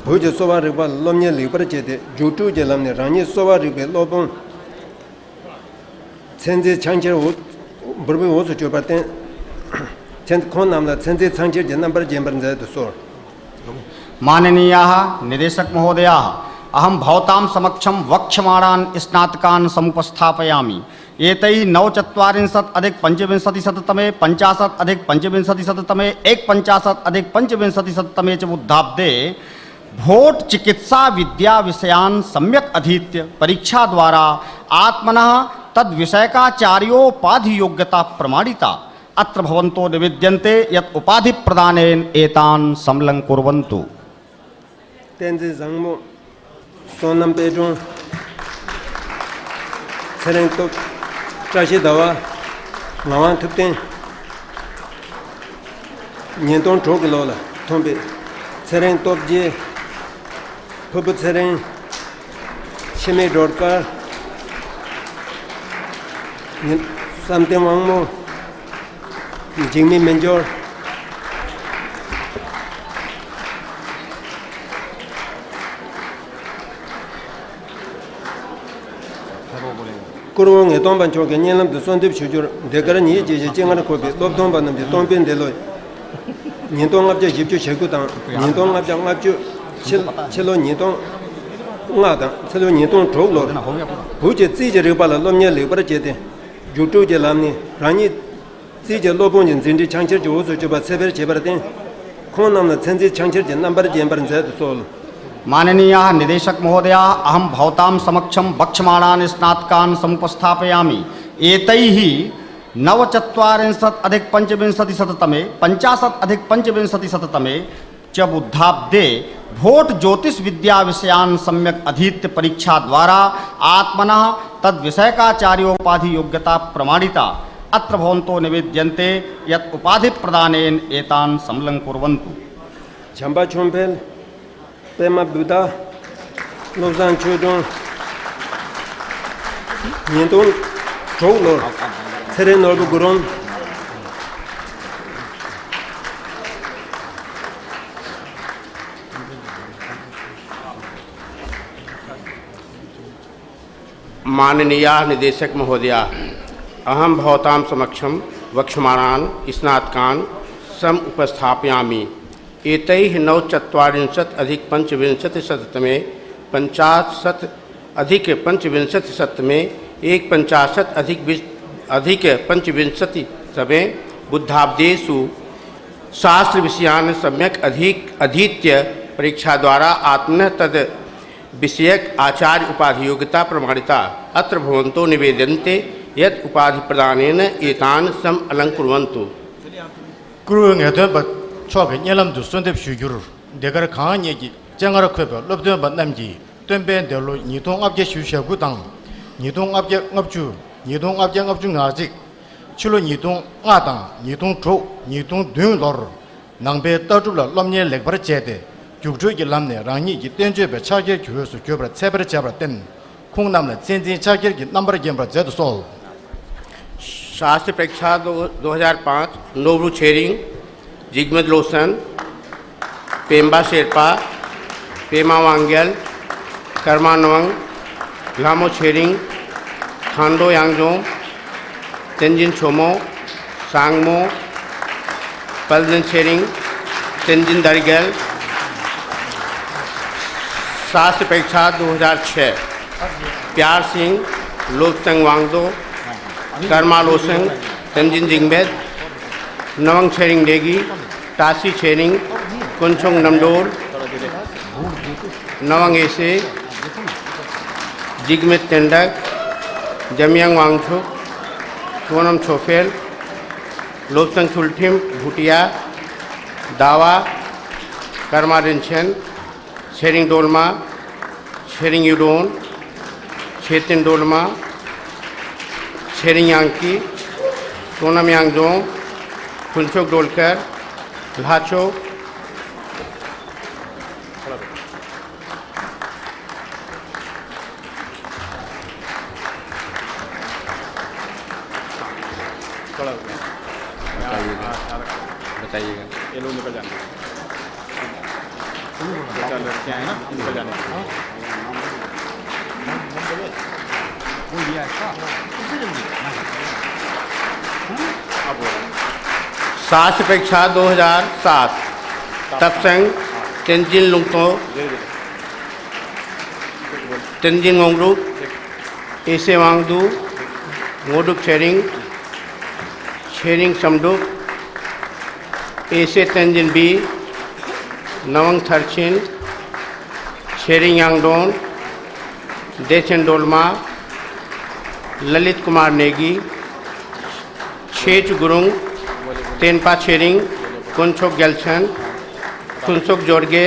보저 소바르바 롬녀 리버제데 주주제람네 라니 소바르베 로봉 천재 창절 버버 오서 줘봤대 천 콘남나 천재 창절 전남벌 잼벌자도 소 माननीयाः निदेशक महोदयाः अहं भवतां समक्षं वक्ष्यमाणान् स्नातकान् समुपस्थापयामि एतैः 49+पंचविंशतिशततमे 50+पंचविंशतिशततमे 51+पंचविंशतिशततमे च बुद्धाब्दे भोट चिकित्सा विद्या विषयान् सम्यक् अधीत्य परीक्षा द्वारा आत्मनः तद्विषयकाचार्योपाधि योग्यता प्रमाणिता अत्र भवन्तो निवेद्यन्ते यत् उपाधि प्रदानेन एतान् समलङ्कुर्वन्तु 땐지 장모 소남 배중 세랭도 자시다와 나완 특된 년동 조글로라 통비 세랭 돕지 퍼부 세랭 심해 dorka 삼대 왕모 징미 menjor kuruwa nge tongpan choke nyenlam tu sondib chujur dekara nye je jengana kobe top tongpan namje tongpen delo nyentong ngabja jibju shegu tang nyentong ngabja ngabju chilo nyentong nga tang chilo nyentong chok lor buje zije rikpala lomnya likpara jete yutu je lamni rangi zije lopong jen zindi changchir je usu juba seber jebar ten kong namna tsenzi changchir je nambar jembar zayadu sol माननीयाः निदेशक महोदयाः अहं भवतां समक्षं वक्ष्यमाणान् स्नातकान् समुपस्थापयामि एतैः 49+पंचविंशतिशततमे 50+पंचविंशतिशततमे च बुद्धाब्दे vote ज्योतिष विद्या विषयान् सम्यक् अधीत्य परीक्षा द्वारा आत्मनः तद्विषयकाचार्योपाधि योग्यता प्रमाणिता अत्र भवन्तो निवेद्यन्ते यत् उपाधि प्रदानेन एतान् समलङ्कुर्वन्तु chamba chompel pema buddha lobsan chodon nyendon choglo sere norbu guron माननीय निदेशक महोदया अहम भवतां समक्षम वक्ष्यमाणान् स्नातकान् सम उपस्थापयामि एतैः 49+पंचविंशतिशततमे 50+पंचविंशतिशततमे 51+पंचविंशतिशततमे बुद्धाब्देषु शास्त्र विषयान् सम्यक् अधीत्य परीक्षा द्वारा आत्मनः तद विषयक आचार्य उपाधि योग्यता प्रमाणिता अत्र भवन्तो निवेद्यन्ते यत् उपाधि प्रदानेन एतान् सम अलङ्कुर्वन्तु 그런 애들 초기 년람도 손대 수주를 내가 강한 얘기 정하라 커버 럽도 만남지 덤벤들로 이동 앞에 수셔구당 이동 앞에 업주 이동 앞에 업주 아직 출로 이동 아당 이동 조 이동 등로 낭배 떠줄러 럼년 렉버 제대 죽주기 람네 랑이 이 땡죄배 차게 교회서 교버 세버 잡을 땐 콩남네 진진 차게 넘버 gem버 제도 솔 शास्त्र परीक्षा 2005 नोबरू छेरिंग जिगमत लोसन पेम्बा शेरपा पेमा वांगल कर्मा नवंग लामो छेरिंग खांडो यांगजों तेंजिन छोमो सांगमो पलजन छेरिंग तेंजिन दरगल शास्त्र परीक्षा 2006 प्यार सिंह लोकसंग वांगदो कर्मा लोसंग तेंजिन जिंगबेद नवंग छेरिंग डेगी तासी छेरिंग कुंचोंग नमडोर नवंग एसे जिगमित तेंडक जमियांग वांगछुक सोनम छोफेल लोबसंग चुल्ठिम भूटिया दावा कर्मा रिंछन छेरिंग डोलमा छेरिंग युडोन छेतिन डोलमा छेरिंग यांकी सोनम यांगजों कुंचोक डोलकर लाचो बताइएगा ये लोग निकल जाने क्या है ना निकल जाने शास्त्र परीक्षा 2007 तत्संग तेंजिन लुंगतो तेंजिन मोंगरू एसे वांगदू मोडुक शेरिंग समडुक एसे तेंजिन बी नवंग थरचिन शेरिंग यांगडोन देचन डोलमा ललित कुमार नेगी छेच गुरुंग तेनपा छेरिंग कुंचोक गैलछन कुंचोक जोड़गे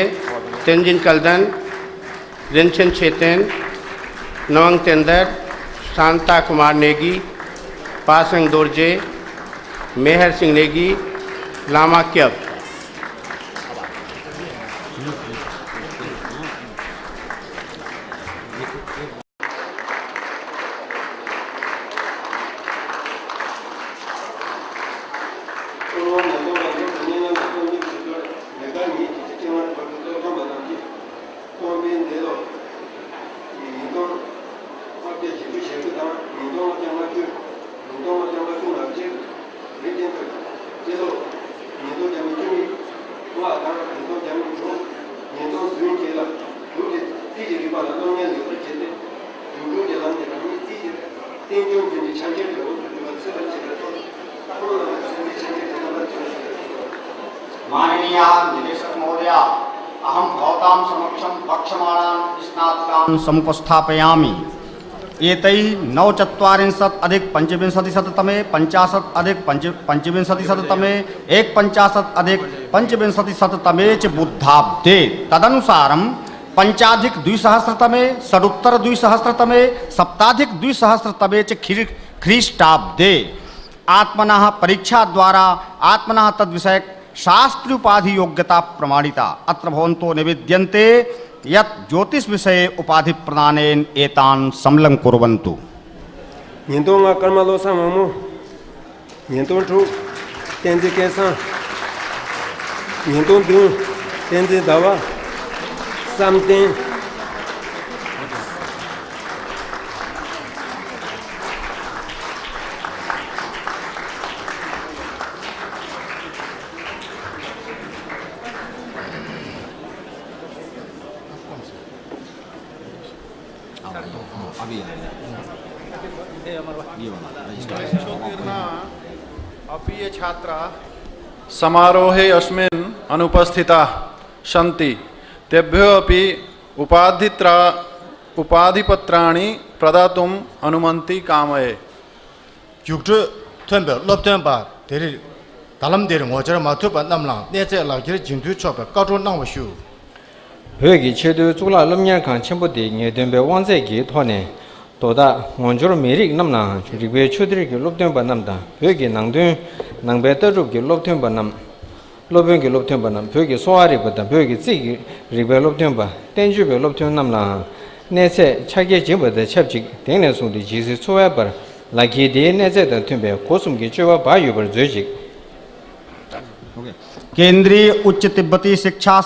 तेंजिन कलदन रिंचन छेतेन नवंग तेंदर शांता कुमार नेगी पासंग दोरजे मेहर सिंह नेगी लामा क्यब माननीय निदेशक महोदय, अहम भवतां समक्षं वक्ष्यमाणान् स्नातकान् समुपस्थापयामि। एतैः 49+पंचविंशतिशततमे 50+पंचविंशतिशततमे 51+पंचविंशतिशततमे च बुद्धाब्दे तदनुसारं 5+2सहस्रतमे षडुत्तर-2सहस्रतमे 7+2सहस्रतमे च ख्रीष्टाब्दे आत्मनः परीक्षा द्वारा आत्मनः तद्विषयक शास्त्र उपाधि योग्यता प्रमाणिता। अत्र भवन्तो निवेद्यन्ते यत् ज्योतिष विषये उपाधि प्रदानेन एतान् समलं कुर्वन्तु। निंदोंगा कर्मलो सममो निंदों ठु तेंजे कैसा निंदों दूं तेंजे दवा समतें अप्रिय छात्रा समारोहे अस्मिन् अनुपस्थिताः सन्ति तेभ्यो अपि उपाधिपत्राणि प्रदातुम् अनुमति कामये। 육주 템베 럽템바 데리 달람데리 모저라 마투바 남랑 내제 라기르 진두 초베 까조 나오슈 회기 최도 줄라 럼냥 첨부대 녀된배 원세기 토네 도다 원주로 메릭 남나 리베 추드리기 롭템바 남다 회기 낭든 낭베터르기 롭템바 남 로병기 롭템바 남 회기 소아리보다 회기 찌기 리베 롭템바 땡주베 롭템 남나 내세 차게 진보다 첩직 땡내 송디 지스 초야버 लाखी नेचे तुम्बे कोसुम की चुवा बायु पर जोजिक केंद्रीय उच्च तिब्बती शिक्षा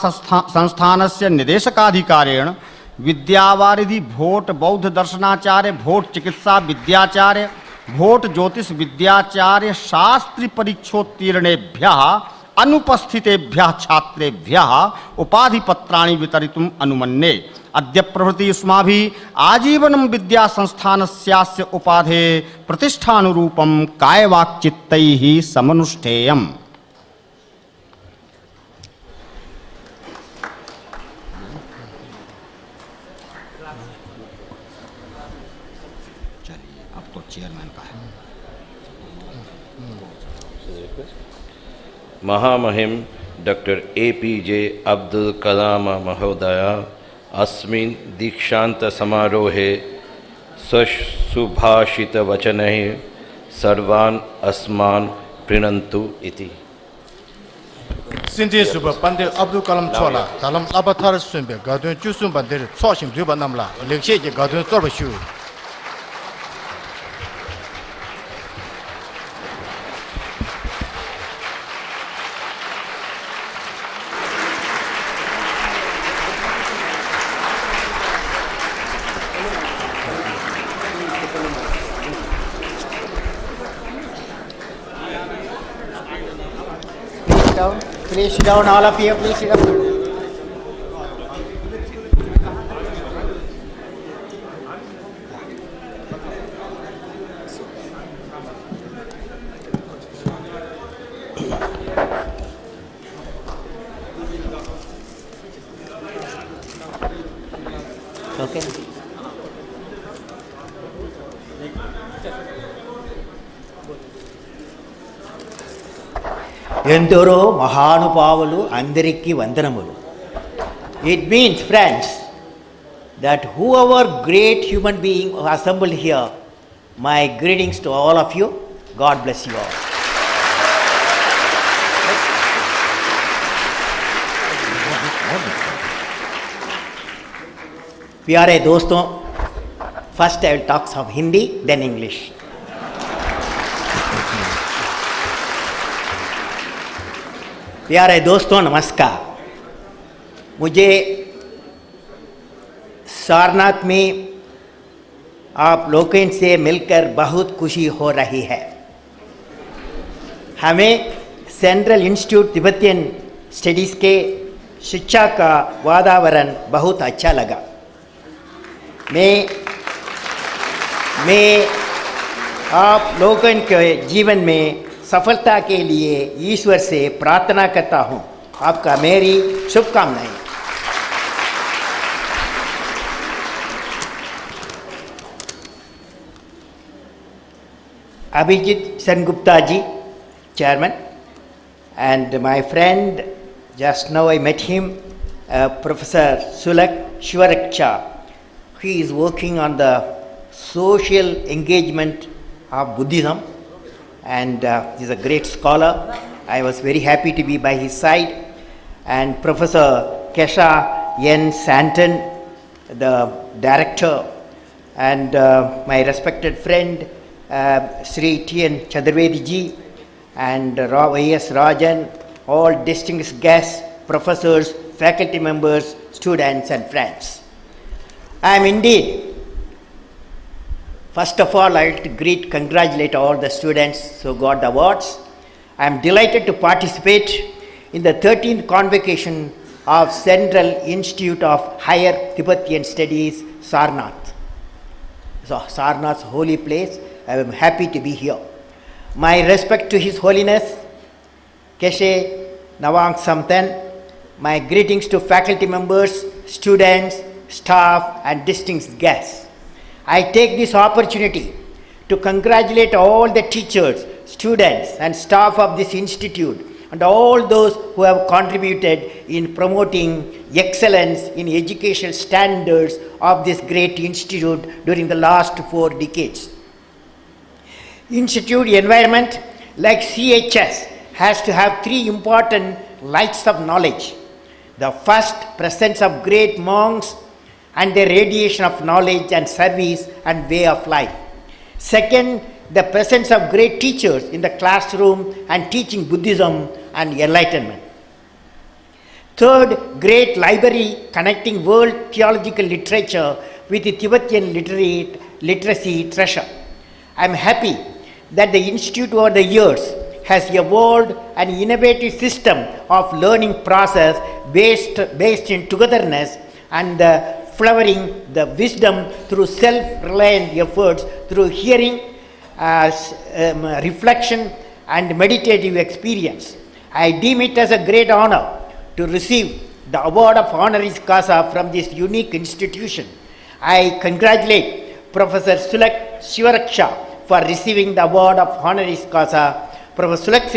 संस्थानस्य निदेशकाधिकारेण विद्यावारिधि भोट बौद्ध दर्शनाचार्य भोट चिकित्सा विद्याचार्य भोट ज्योतिष विद्याचार्य शास्त्री परीक्षोत्तीर्णेभ्यः अनुपस्थितेभ्यः छात्रेभ्यः उपाधिपत्राणि वितरितुम् अनुमन्ये। अद्य प्रभृति युष्माभिः आजीवनं विद्या संस्थानस्यास्य उपाधे प्रतिष्ठानुरूपं कायवाक्चित्तैः समनुष्ठेयम्। अब तो चेयरमैन का है। महामहिम डॉक्टर APJ अब्दुल कलाम महोदय अस्मिन् दीक्षांत समारोहे सुभाषित वचनैः सर्वान् अस्मान् प्रीणन्तु इति। 신제 수바 반데 압두 칼람 초라 달람 아바타르 순베 가든 주순 반데 초심 두바 남라 렉셰게 가든 쪼르슈 Please sit down, all of you. Please sit down. Okay. ఎందరో మహానుభావులు అందరికీ వందనములు. It means, friends, that whoever great human being assembled here, my greetings to all of you. God bless you all. प्यारे दोस्तों, first I will talk some Hindi, then English. प्यारे दोस्तों, नमस्कार. मुझे सारनाथ में आप लोगों से मिलकर बहुत खुशी हो रही है. हमें सेंट्रल इंस्टीट्यूट तिब्बतियन स्टडीज़ के शिक्षा का वातावरण बहुत अच्छा लगा. मैं आप लोगों के जीवन में सफलता के लिए ईश्वर से प्रार्थना करता हूँ. आपका मेरी शुभकामनाएं. Abhijit Sengupta ji, chairman, and my friend, just now I met him, Professor Sulak Shivaraksha. He is working on the social engagement of Buddhism, and he is a great scholar. I was very happy to be by his side. And Professor Kesha N. Santon, the director, and my respected friend Sri T.N. Chaturvedi ji, and Y.S. Rajan, all distinguished guests, professors, faculty members, students and friends. I am indeed, first of all, I like to congratulate all the students who got the awards. I am delighted to participate in the 13th convocation of Central Institute of Higher Tibetan Studies, Sarnath. So, Sarnath's holy place, I am happy to be here. My respect to His Holiness, Keshe Nawang Samten, my greetings to faculty members, students, staff and distinguished guests. I take this opportunity to congratulate all the teachers, students and staff of this institute and all those who have contributed in promoting excellence in educational standards of this great institute during the last 4 decades. Institute environment like CHS has to have 3 important lights of knowledge. The first, presence of great monks and their radiation of knowledge and service and way of life. Second, the presence of great teachers in the classroom and teaching Buddhism and enlightenment. Third, great library connecting world theological literature with the Tibetan literacy treasure. I am happy that the institute over the years has evolved an innovative system of learning process based in togetherness and flowering the wisdom through self-reliant efforts, through hearing, reflection and meditative experience. I deem it as a great honor to receive the award of honoris causa from this unique institution. I congratulate Professor Sulak Shivaraksha for receiving the award of honoris causa. Professor Sulak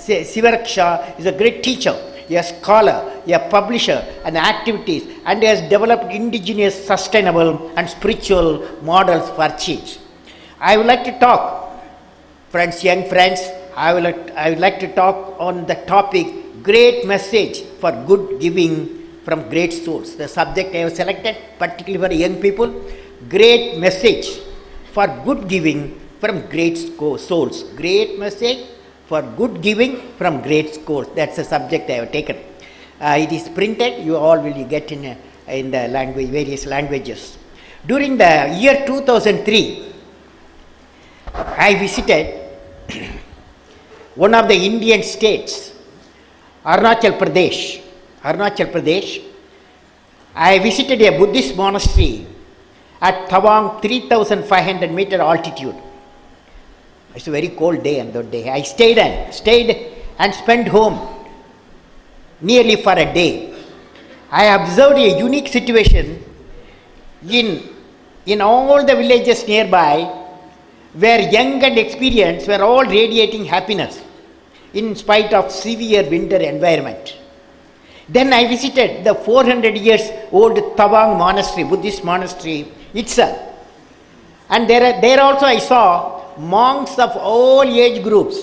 Shivaraksha is a great teacher, a scholar, a publisher and activities, and has developed indigenous, sustainable and spiritual models for change. I would like to talk, friends, young friends, I would like to talk on the topic great message for good giving from great souls. The subject I have selected particularly for young people, great message for good giving from great souls. Great message for good giving from great souls. That's the subject I have taken. It is printed, you all will get in the language, various languages. During the year 2003, I visited one of the Indian states Arunachal Pradesh. Arunachal Pradesh. I visited a Buddhist monastery at Tawang, 3,500 meter altitude. It's a very cold day on that day. I stayed and spent home nearly for a day. I observed a unique situation in all the villages nearby, where young and experienced were all radiating happiness in spite of severe winter environment. Then I visited the 400 years old Tawang monastery, Buddhist monastery itself. And there also I saw monks of all age groups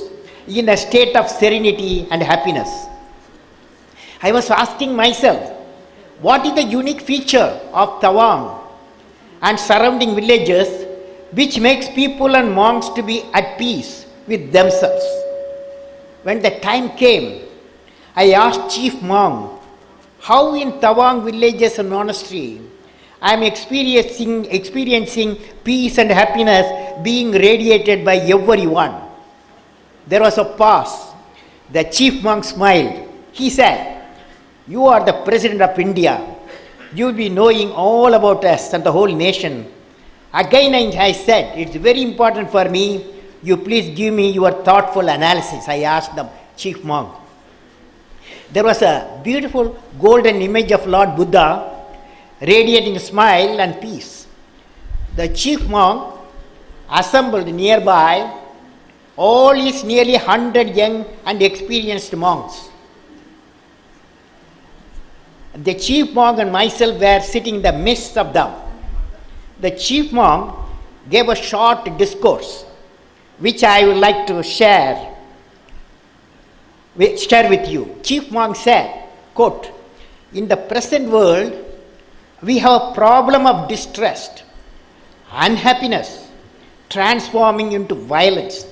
in a state of serenity and happiness. I was asking myself, what is the unique feature of Tawang and surrounding villages which makes people and monks to be at peace with themselves? When the time came, I asked Chief Monk, how in Tawang villages and monastery I am experiencing peace and happiness being radiated by everyone. There was a pause. The Chief Monk smiled. He said, you are the President of India. You will be knowing all about us and the whole nation. Again I said, it's very important for me. You please give me your thoughtful analysis. I asked the Chief Monk. There was a beautiful golden image of Lord Buddha radiating smile and peace. The Chief Monk assembled nearby all his nearly 100 young and experienced monks. The Chief Monk and myself were sitting in the midst of them. The Chief Monk gave a short discourse, which I would like to share with you. Chief Monk said, quote, in the present world, we have a problem of distress, unhappiness, transforming into violence.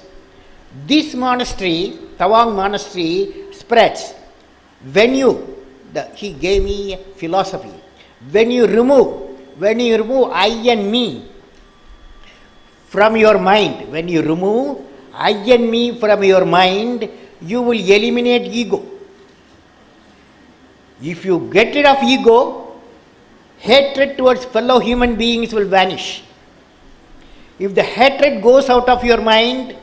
This monastery, Tawang monastery, spreads when he gave me a philosophy. When you remove I and me from your mind, when you remove I and me from your mind, you will eliminate ego. If you get rid of ego, hatred towards fellow human beings will vanish. If the hatred goes out of your mind,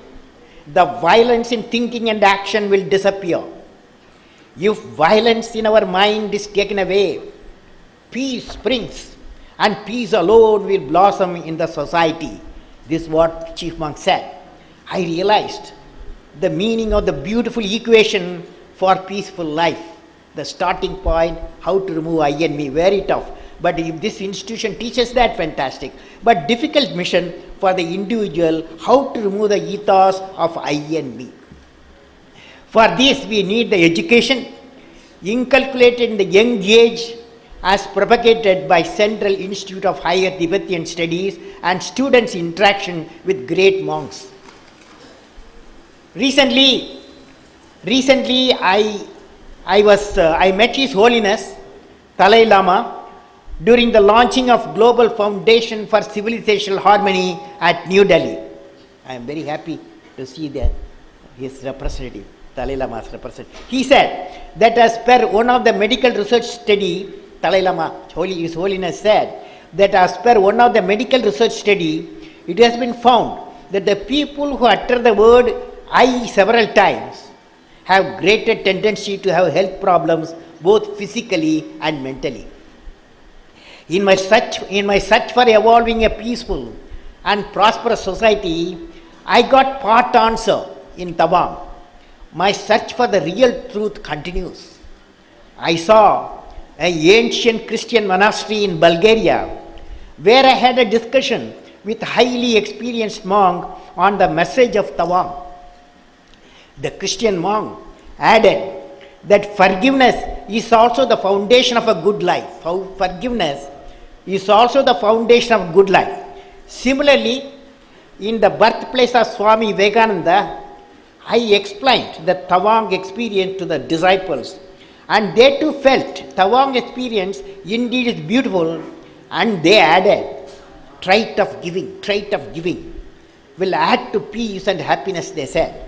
the violence in thinking and action will disappear. If violence in our mind is taken away, peace springs, and peace alone will blossom in the society. This is what Chief Monk said. I realized the meaning of the beautiful equation for peaceful life. The starting point, how to remove I and me, very tough. But if this institution teaches that, fantastic. But difficult mission for the individual, how to remove the ethos of I and me. For this, we need the education inculcated in the young age as propagated by Central Institute of Higher Tibetan Studies and students' interaction with great monks. Recently, I met His Holiness Dalai Lama during the launching of Global Foundation for Civilizational Harmony at New Delhi. I am very happy to see his representative, Dalai Lama's representative. He said that as per one of the medical research study, Dalai Lama, His Holiness said that as per one of the medical research study, it has been found that the people who utter the word I several times have greater tendency to have health problems both physically and mentally. In my search for evolving a peaceful and prosperous society, I got part answer in Tawang. My search for the real truth continues. I saw an ancient Christian monastery in Bulgaria where I had a discussion with a highly experienced monk on the message of Tawang. The Christian monk added that forgiveness is also the foundation of a good life. Forgiveness is also the foundation of good life. Similarly, in the birthplace of Swami Vivekananda, I explained the Tawang experience to the disciples, and they too felt Tawang experience indeed is beautiful, and they added, trait of giving will add to peace and happiness, they said.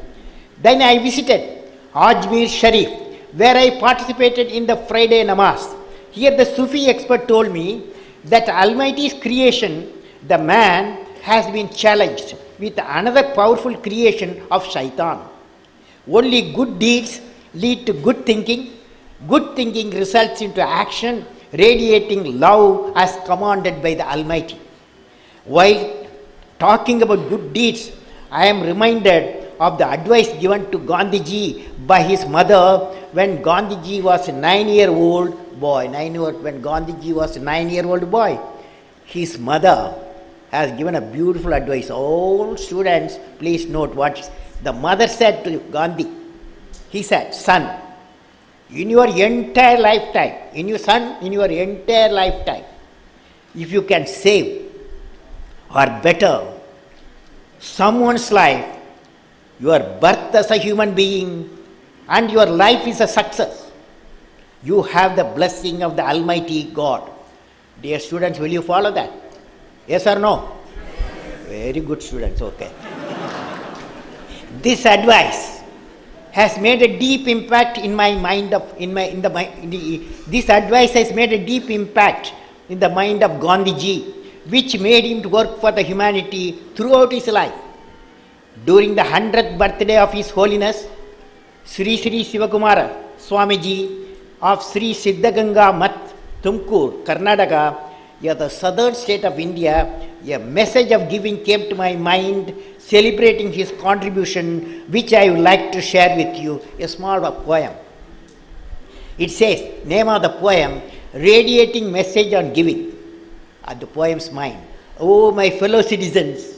Then I visited Ajmer Sharif, where I participated in the Friday namaz. Here the Sufi expert told me that Almighty's creation, the man, has been challenged with another powerful creation of shaitan. Only good deeds lead to good thinking. Good thinking results into action, radiating love as commanded by the Almighty. While talking about good deeds, I am reminded of the advice given to Gandhiji by his mother when Gandhiji was a 9-year-old boy. When Gandhiji was a 9-year-old boy, his mother has given a beautiful advice. All students, please note what the mother said to Gandhi. He said, son, in your entire lifetime, if you can save or better someone's life, your birth as a human being and your life is a success. You have the blessing of the Almighty God. Dear students, will you follow that? Yes or no? Very good students, okay. This advice has made a deep impact in my mind this advice has made a deep impact in the mind of Gandhiji, which made him to work for the humanity throughout his life. During the 100th birthday of His Holiness, Sri Sri Sivakumara Swamiji of Sri Siddhaganga Math, Tumkur, Karnataka, the southern state of India, a message of giving came to my mind, celebrating his contribution, which I would like to share with you, a small poem. It says, name of the poem, Radiating Message on Giving. At the poem's mind, oh my fellow citizens,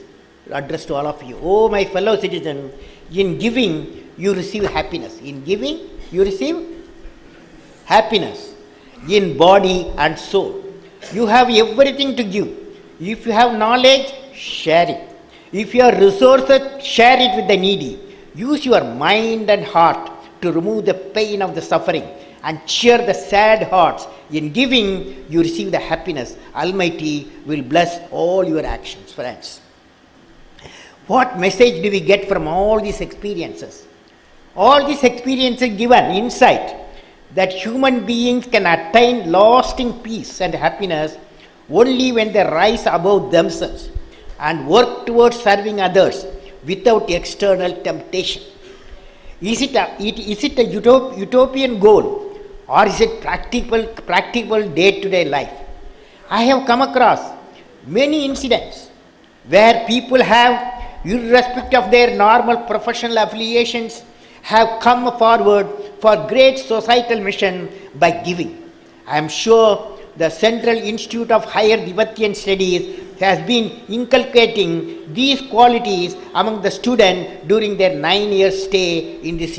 address to all of you, oh my fellow citizens, in giving you receive happiness. In giving you receive happiness in body and soul. You have everything to give. If you have knowledge, share it. If you have resources, share it with the needy. Use your mind and heart to remove the pain of the suffering and cheer the sad hearts. In giving, you receive the happiness. Almighty will bless all your actions, friends. What message do we get from all these experiences? All these experiences give an insight that human beings can attain lasting peace and happiness only when they rise above themselves and work towards serving others without external temptation. Is it a utopian goal, or is it practical day-to-day life? I have come across many incidents where people have, irrespective of their normal professional affiliations, have come forward for great societal mission by giving. I am sure the Central Institute of Higher Tibetan Studies has been inculcating these qualities among the students during their 9-year stay in this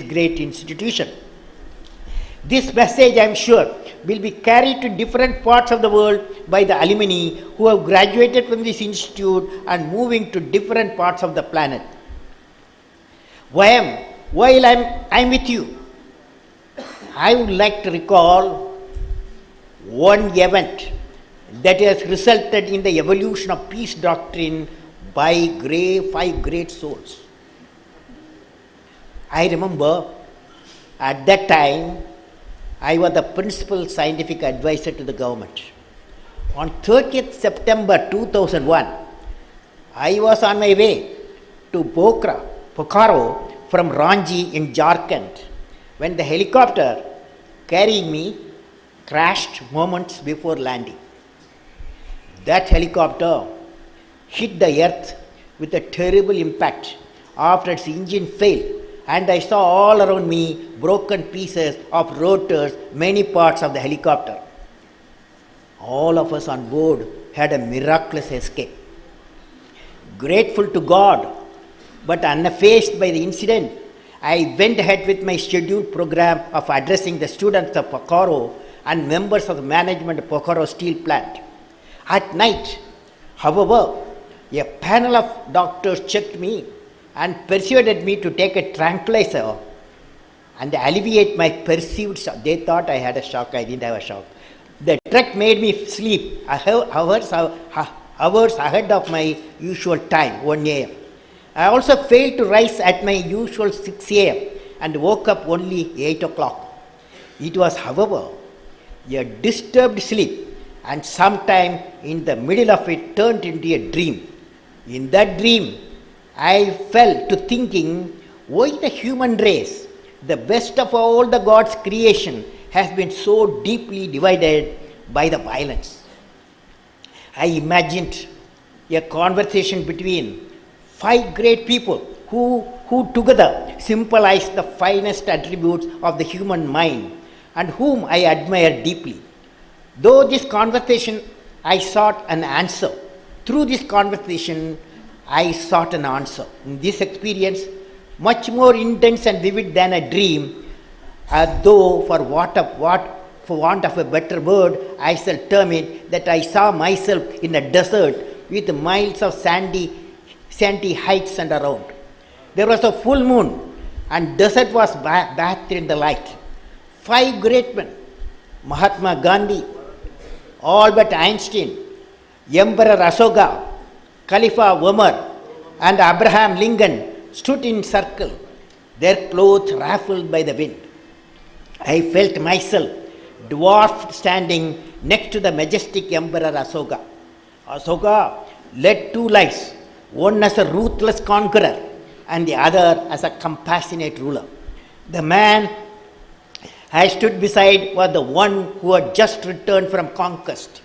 great institution. This message, I am sure, will be carried to different parts of the world by the alumni who have graduated from this institute and moving to different parts of the planet. While I'm with you, I would like to recall one event that has resulted in the evolution of peace doctrine by 5 great souls. I remember at that time I was the principal scientific advisor to the government. On 30th September 2001, I was on my way to Bokaro from Ranchi in Jharkhand when the helicopter carrying me crashed moments before landing. That helicopter hit the earth with a terrible impact after its engine failed, and I saw all around me broken pieces of rotors, many parts of the helicopter. All of us on board had a miraculous escape. Grateful to God, but unfazed by the incident, I went ahead with my scheduled program of addressing the students of Bokaro and members of the management of Bokaro Steel Plant. At night, however, a panel of doctors checked me and persuaded me to take a tranquilizer and alleviate my perceived shock. They thought I had a shock. I didn't have a shock. The truck made me sleep hours ahead of my usual time, 1 a.m. I also failed to rise at my usual 6 a.m. and woke up only 8 o'clock. It was, however, a disturbed sleep, and sometime in the middle of it turned into a dream. In that dream, I fell to thinking why the human race, the best of all the God's creation, has been so deeply divided by the violence. I imagined a conversation between 5 great people who together symbolize the finest attributes of the human mind and whom I admire deeply. Though this conversation, I sought an answer. Through this conversation, I sought an answer. In this experience, much more intense and vivid than a dream, though for want of a better word, I shall term it that I saw myself in a desert with miles of sandy heights and around. There was a full moon, and desert was bathed in the light. 5 great men, Mahatma Gandhi, Albert Einstein, Emperor Ashoka, Khalifa Umar, and Abraham Lincoln stood in circle, their clothes ruffled by the wind. I felt myself dwarfed standing next to the majestic Emperor Ashoka. Ashoka led 2 lives, one as a ruthless conqueror and the other as a compassionate ruler. The man I stood beside was the one who had just returned from conquest.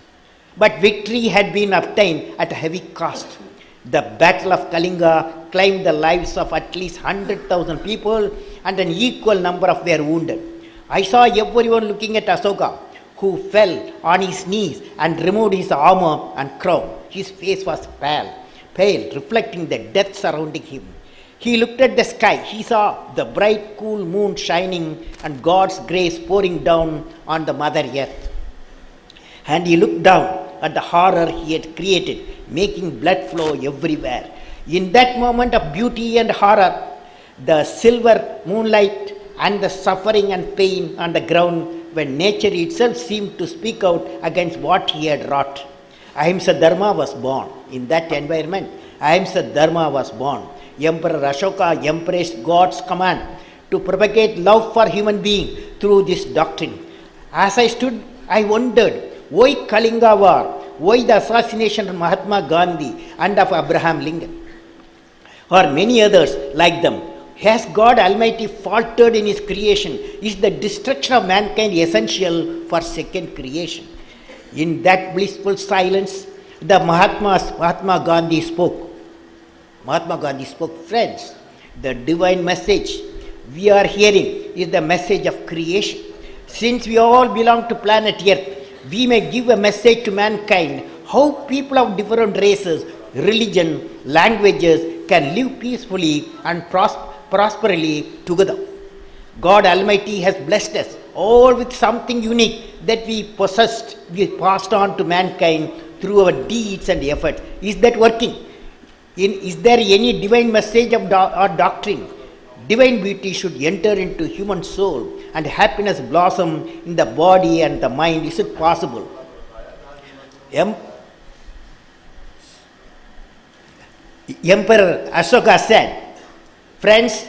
But victory had been obtained at a heavy cost. The Battle of Kalinga claimed the lives of at least 100,000 people and an equal number of their wounded. I saw everyone looking at Ashoka, who fell on his knees and removed his armor and crown. His face was pale, reflecting the death surrounding him. He looked at the sky. He saw the bright, cool moon shining and God's grace pouring down on the Mother Earth. And he looked down at the horror he had created, making blood flow everywhere. In that moment of beauty and horror, the silver moonlight and the suffering and pain on the ground, when nature itself seemed to speak out against what he had wrought. Ahimsa Dharma was born. In that environment, Ahimsa Dharma was born. Emperor Ashoka embraced God's command to propagate love for human being through this doctrine. As I stood, I wondered why Kalinga War, why the assassination of Mahatma Gandhi and of Abraham Lincoln, or many others like them. Has God Almighty faltered in His creation? Is the destruction of mankind essential for second creation? In that blissful silence, the Mahatma Gandhi spoke. Mahatma Gandhi spoke, friends, the divine message we are hearing is the message of creation. Since we all belong to planet Earth, we may give a message to mankind how people of different races, religion, languages can live peacefully and prosperly together. God Almighty has blessed us all with something unique that we passed on to mankind through our deeds and efforts. Is that working? Is there any divine message of or doctrine? Divine beauty should enter into human soul and happiness blossom in the body and the mind. Is it possible? Emperor Ashoka said, friends,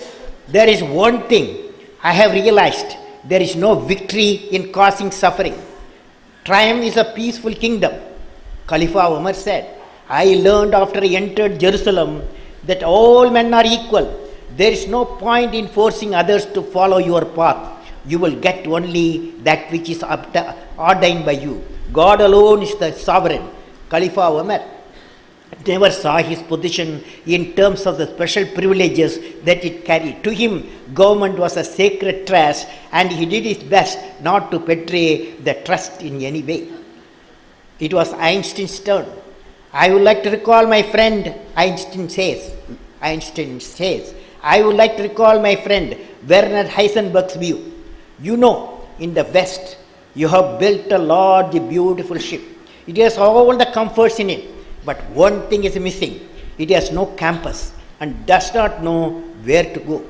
there is one thing I have realized. There is no victory in causing suffering. Triumph is a peaceful kingdom. Khalifa Umar said, I learned after I entered Jerusalem that all men are equal. There is no point in forcing others to follow your path. You will get only that which is ordained by you. God alone is the sovereign. Khalifa Umar never saw his position in terms of the special privileges that it carried. To him, government was a sacred trust, and he did his best not to betray the trust in any way. It was Einstein's turn. I would like to recall my friend, Einstein says, I would like to recall my friend Werner Heisenberg's view. You know, in the West, you have built a large, beautiful ship. It has all the comforts in it, but one thing is missing. It has no campus and does not know where to go.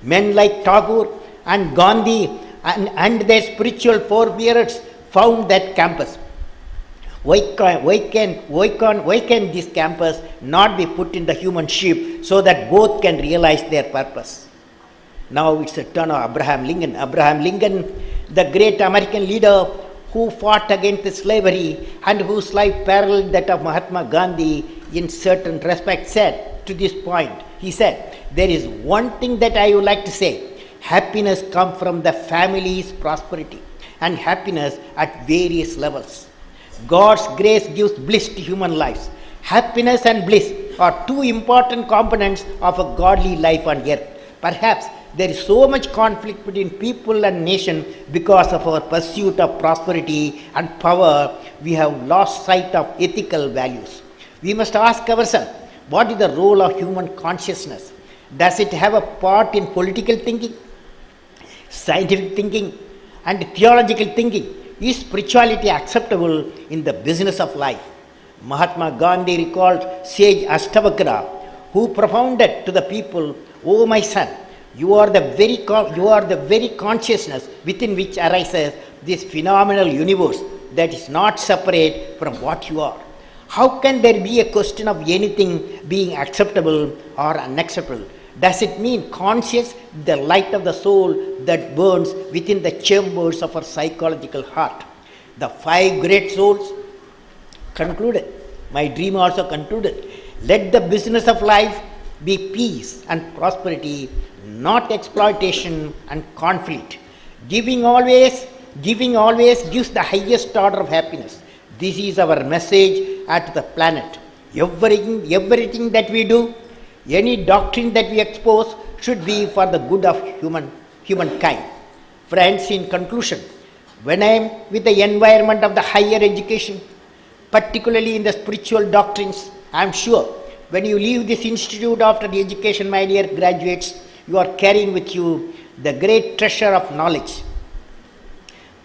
Men like Tagore and Gandhi and their spiritual forebearers found that campus. Why can this campus not be put in the human ship so that both can realize their purpose? Now it's the turn of Abraham Lincoln. Abraham Lincoln, the great American leader who fought against slavery and whose life paralleled that of Mahatma Gandhi in certain respects, said to this point, he said, there is one thing that I would like to say. Happiness comes from the family's prosperity and happiness at various levels. God's grace gives bliss to human lives. Happiness and bliss are two important components of a godly life on earth. Perhaps there is so much conflict between people and nation because of our pursuit of prosperity and power, we have lost sight of ethical values. We must ask ourselves, what is the role of human consciousness? Does it have a part in political thinking, scientific thinking, and theological thinking? Is spirituality acceptable in the business of life? Mahatma Gandhi recalled sage Ashtavakra, who propounded to the people, "O my son, you are the very consciousness within which arises this phenomenal universe that is not separate from what you are. How can there be a question of anything being acceptable or unacceptable? Does it mean conscious, the light of the soul that burns within the chambers of our psychological heart?" The five great souls concluded, my dream also concluded, let the business of life be peace and prosperity, not exploitation and conflict. Giving always gives the highest order of happiness. This is our message at the planet. Everything that we do, any doctrine that we expose should be for the good of humankind. Friends, in conclusion, when I am with the environment of the higher education, particularly in the spiritual doctrines, I am sure when you leave this institute after the education, my dear graduates, you are carrying with you the great treasure of knowledge.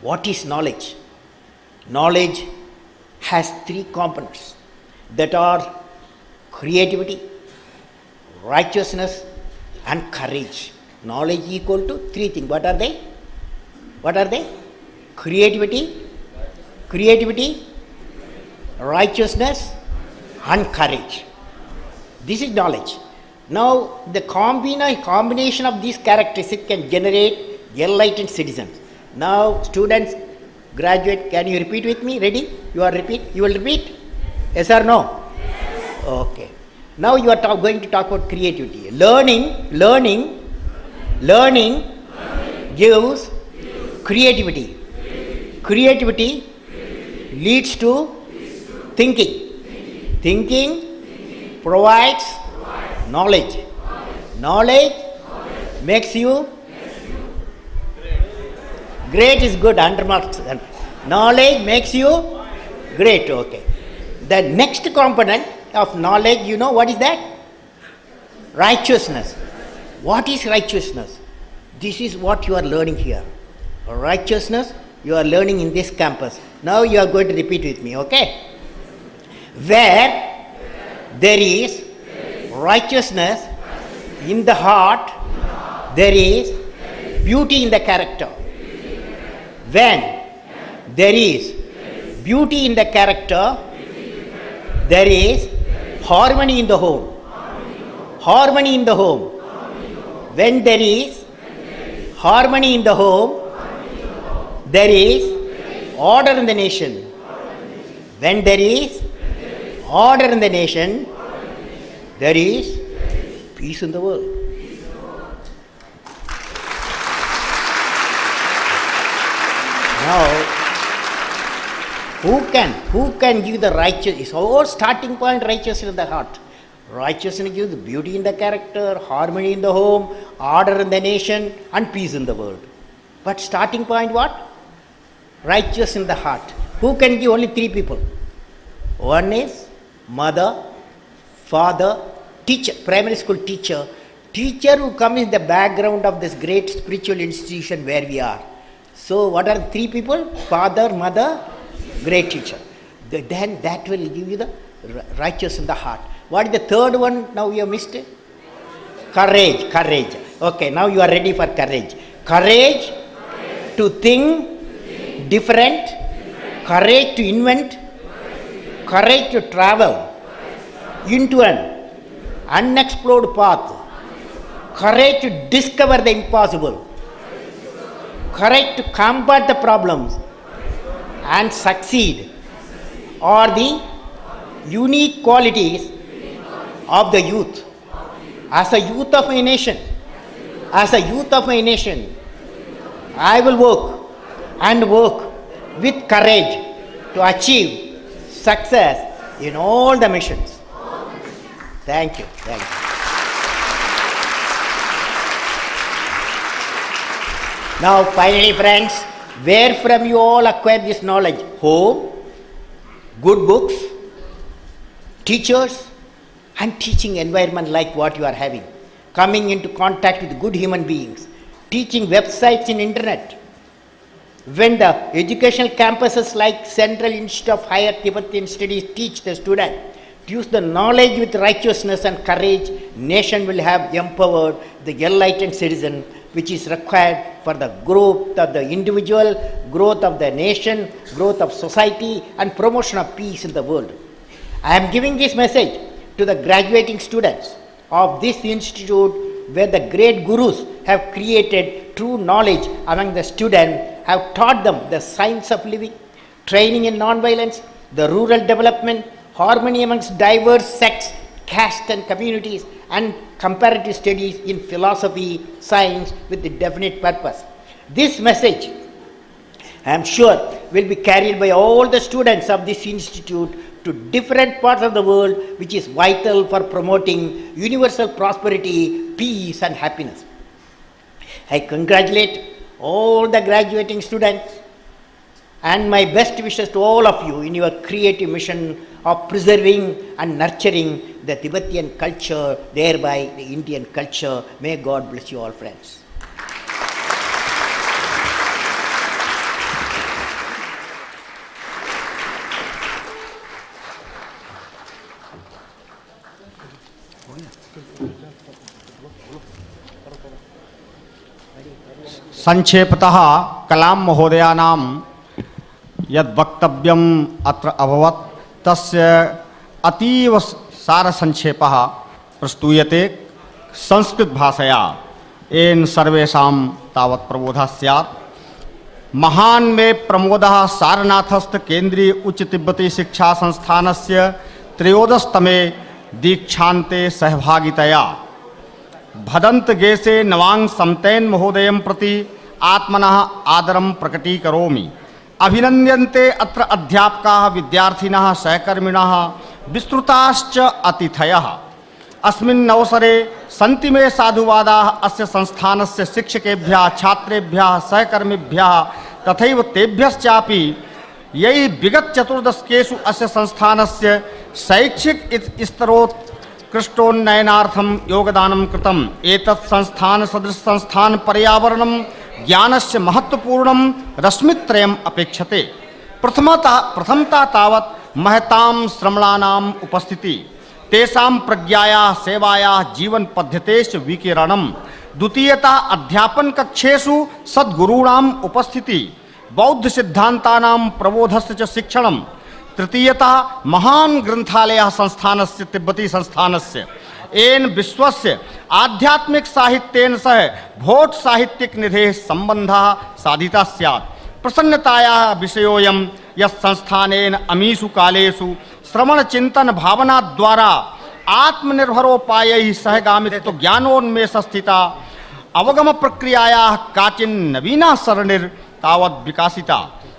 What is knowledge? Knowledge has three components that are creativity, righteousness, and courage. Knowledge equal to three things. What are they? Creativity, righteousness, and courage. This is knowledge. Now, the combination of these characteristics can generate enlightened citizens. Now, students, graduate, can you repeat with me? Ready? You will repeat? Yes or no? Yes. Okay. Now you are going to talk about creativity. Learning gives creativity. Creativity leads to thinking. Thinking provides knowledge. Knowledge makes you great is good, 100 marks. Knowledge makes you great. Okay. The next component of knowledge, you know what is that? Righteousness. What is righteousness? This is what you are learning here. Righteousness you are learning in this campus. Now you are going to repeat with me, okay? Where there is righteousness in the heart, there is beauty in the character. When there is beauty in the character, there is harmony in the home. Harmony in the home. When there is harmony in the home, there is order in the nation. When there is order in the nation, there is peace in the world. Now, who can give the righteous? Our starting point, righteousness in the heart. Righteousness gives beauty in the character, harmony in the home, order in the nation, and peace in the world. But starting point what? Righteous in the heart. Who can give? Only three people. One is mother, father, teacher, primary school teacher. Teacher who comes in the background of this great spiritual institution where we are. So what are the three people? Father, mother, great teacher. Then that will give you the righteous in the heart. What is the third one now you have missed? Courage. Okay, now you are ready for courage. Courage to think different. Courage to invent. Courage to travel into an unexplored path. courage to discover the impossible, courage to combat the problems and succeed are the unique qualities of the youth. As a youth of my nation, I will work with courage to achieve success in all the missions. Thank you. Now finally, friends, where from you all acquire this knowledge? Home, good books, teachers, and teaching environment like what you are having. Coming into contact with good human beings, teaching websites in internet. When the educational campuses like Central Institute of Higher Tibetan Studies teach the student to use the knowledge with righteousness and courage, nation will have empowered the enlightened citizen, which is required for the growth of the individual, growth of the nation, growth of society, and promotion of peace in the world. I am giving this message to the graduating students of this institute, where the great gurus have created true knowledge among the students, have taught them the science of living, training in non-violence, the rural development, harmony amongst diverse sects, caste and communities, and comparative studies in philosophy, science with a definite purpose. This message, I am sure, will be carried by all the students of this institute to different parts of the world, which is vital for promoting universal prosperity, peace and happiness. I congratulate all the graduating students and my best wishes to all of you in your creative mission of preserving and nurturing the Tibetan culture, thereby the Indian culture. May God bless you all, friends. संक्षेपतः कलाम महोदयानां यद् वक्तव्यम् अत्र अभवत् तस्य अतीव सारसंक्षेपः प्रस्तूयते संस्कृत भाषया। येन सर्वेषां तावत् प्रबोधः स्यात्। महान मे प्रमोदः सारनाथस्थ केंद्रीय उच्च तिब्बती शिक्षा संस्थानस्य त्रयोदशतमे दीक्षान्ते सहभागितया भदन्त गेसे नवांग समतेन महोदयं प्रति आत्मनः आदरं प्रकटीकरोमि। अभिनन्द्यन्ते अत्र अध्यापकाः, विद्यार्थिनः, सहकर्मिणः, विस्तृताश्च अतिथयः। अस्मिन् अवसरे सन्ति मे साधुवादाः अस्य संस्थानस्य शिक्षकेभ्यः, छात्रेभ्यः, सहकर्मिभ्यः तथैव तेभ्यश्चापि यैः विगत चतुर्दशकेषु अस्य संस्थानस्य शैक्षिक स्तरोत्कृष्टोन्नयनार्थं योगदानं कृतम्। एतत् संस्थान सदृश संस्थान पर्यावरणं ज्ञानस्य महत्वपूर्णं रश्मित्रयम् अपेक्षते। प्रथमतः तावत् महतां श्रमणानाम् उपस्थिति, तेषां प्रज्ञायाः, सेवायाः, जीवन पद्धतेश्च विकिरणं। द्वितीयतः अध्यापन कक्षेषु सद्गुरूणाम् उपस्थिति, बौद्ध सिद्धान्तानां प्रबोधस्य च शिक्षणं। तृतीयतः महान् ग्रन्थालयः संस्थानस्य, तिब्बती संस्थानस्य। येन विश्वस्य आध्यात्मिक साहित्येन सह भोट साहित्यिक निधेः सम्बन्धः साधितः स्यात्। प्रसन्नतायाः विषयोऽयं यत् संस्थानेन अमीषु कालेषु श्रवण चिंतन भावना द्वारा आत्मनिर्भरोपायैः सहगामित्व ज्ञानोन्मेष स्थिता अवगम प्रक्रियायाः काचिन् नवीना सरणिर्तावत् विकासिता।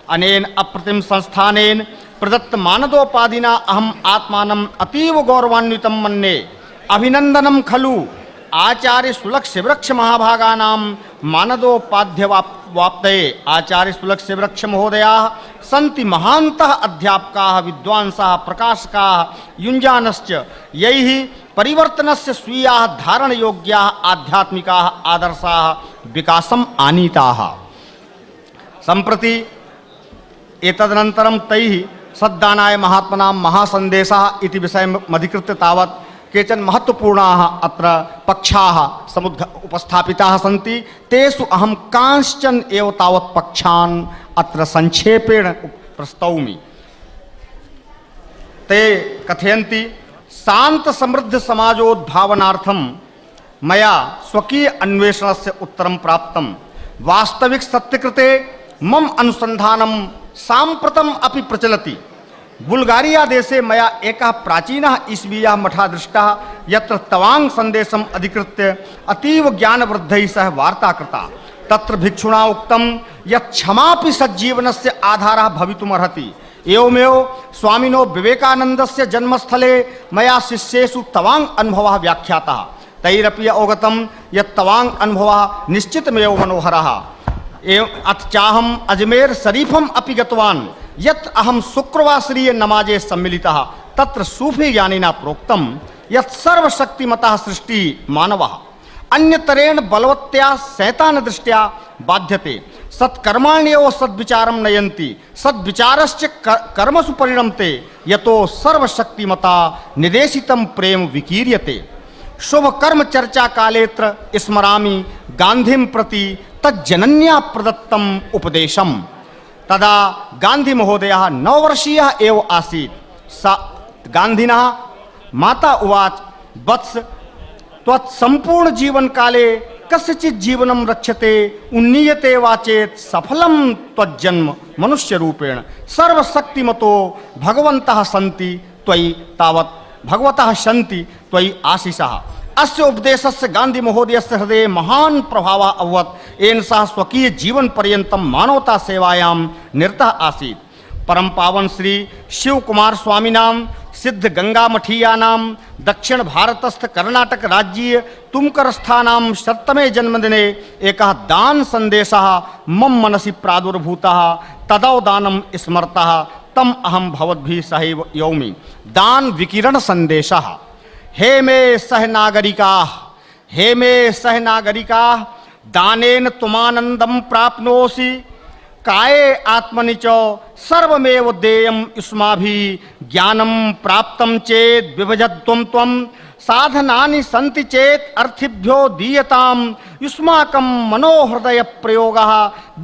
अनेन अप्रतिम संस्थानेन प्रदत्त मानदोपाधिना अहम् आत्मानम् अतीव गौरवान्वितं मन्ये। अभिनन्दनं खलु आचार्य सुलक्ष्य वृक्ष महाभागानां मानदोपाध्यवाप्तये। आचार्य सुलक्ष्य वृक्ष महोदयाः सन्ति महान्तः अध्यापकाः, विद्वांसः, प्रकाशकाः, युञ्जानश्च, यैः परिवर्तनस्य स्वीयाः धारणयोग्याः आध्यात्मिकाः आदर्शाः विकासम् आनीताः। सम्प्रति एतदनन्तरं तैः सद्दानाय महात्मनां महासन्देशः इति विषयमधिकृत्य तावत् केचन महत्वपूर्णाः अत्र पक्षाः उपस्थापिताः सन्ति। तेषु अहं कांश्चन एव तावत् पक्षान् अत्र संक्षेपेण प्रस्तौमि। ते कथयन्ति शान्त समृद्ध समाजोद्भावनार्थं मया स्वकीय अन्वेषणस्य उत्तरं प्राप्तं। वास्तविक सत्यकृते मम अनुसंधानं साम्प्रतम् अपि प्रचलति। बुल्गारिया देशे मया एकः प्राचीनः ईस्वीयः मठः दृष्टः यत्र तवांग सन्देशम् अधिकृत्य अतीव ज्ञानवृद्धैः सह वार्ता कृता। तत्र भिक्षुणा उक्तं यत् क्षमापि सज्जीवनस्य आधारः भवितुमर्हति। एवमेव स्वामिनो विवेकानन्दस्य जन्मस्थले मया शिष्येषु तवांग अनुभवः व्याख्यातः। तैरपि अवगतं यत् तवांग अनुभवः निश्चितमेव मनोहरः। एवं अथ चाहम् अजमेर शरीफम् अपि गतवान् यत् अहं शुक्रवासरीय नमाजे सम्मिलितः। तत्र सूफी ज्ञानिना प्रोक्तं यत् सर्वशक्तिमतः सृष्टि मानवः अन्यतरेण बलवत्या शैतान दृष्ट्या बाध्यते। सत्कर्माण्येव सद्विचारं नयन्ति सद्विचारश्च कर्मसु परिणमते यतो सर्वशक्तिमता निदेशितं प्रेम विकीर्यते। शुभ कर्म चर्चा कालेत्र स्मरामि गांधीं प्रति तज्जनन्या प्रदत्तम् उपदेशम्। तदा गांधी महोदयः 9 वर्षीयः एव आसीत्। सा गान्धिनः माता उवाच, वत्स त्वत् संपूर्ण जीवन काले कस्यचित् जीवनं रक्षते उन्नीयते वा चेत् सफलं त्वज्जन्म मनुष्य रूपेण। सर्वशक्तिमतो भगवन्तः सन्ति त्वयि तावत् भगवतः सन्ति त्वयि आशीषः। अस्य उपदेशस्य गांधी महोदयस्य हृदये महान् प्रभावः अभवत्। येन सः स्वकीय जीवन पर्यन्तं मानवता सेवायां निरतः आसीत्। परम पावन श्री शिव कुमार स्वामिनां सिद्ध गंगा मठीयानां दक्षिण भारतस्थ कर्नाटक राज्यीय तुमकरस्थानां 100तमे जन्मदिने एकः दान सन्देशः मम मनसि प्रादुर्भूतः। तदौ दानं स्मरतः तम अहं भवद्भिः सहैव यौमि। दान विकिरण सन्देशः। हे मे सहनागरिकाः, हे मे सहनागरिकाः, दानेन त्वमानन्दं प्राप्नोसि काये आत्मनि च सर्वमेव देयं युष्माभिः। ज्ञानं प्राप्तं चेत् विभजत्वं त्वं साधनानि सन्ति चेत् अर्थिभ्यो दीयताम्। युष्माकं मनोहृदय प्रयोगः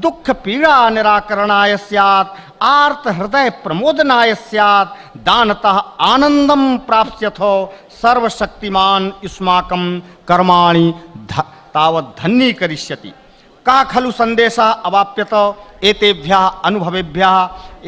दुःख पीड़ा निराकरणाय स्यात् आर्त हृदय प्रमोदनाय स्यात्। दानतः आनन्दं प्राप्स्यथो सर्वशक्तिमान् युष्माकं कर्माणि तावत् धन्यीकरिष्यति। कः खलु सन्देशः अवाप्यत एतेभ्यः अनुभवेभ्यः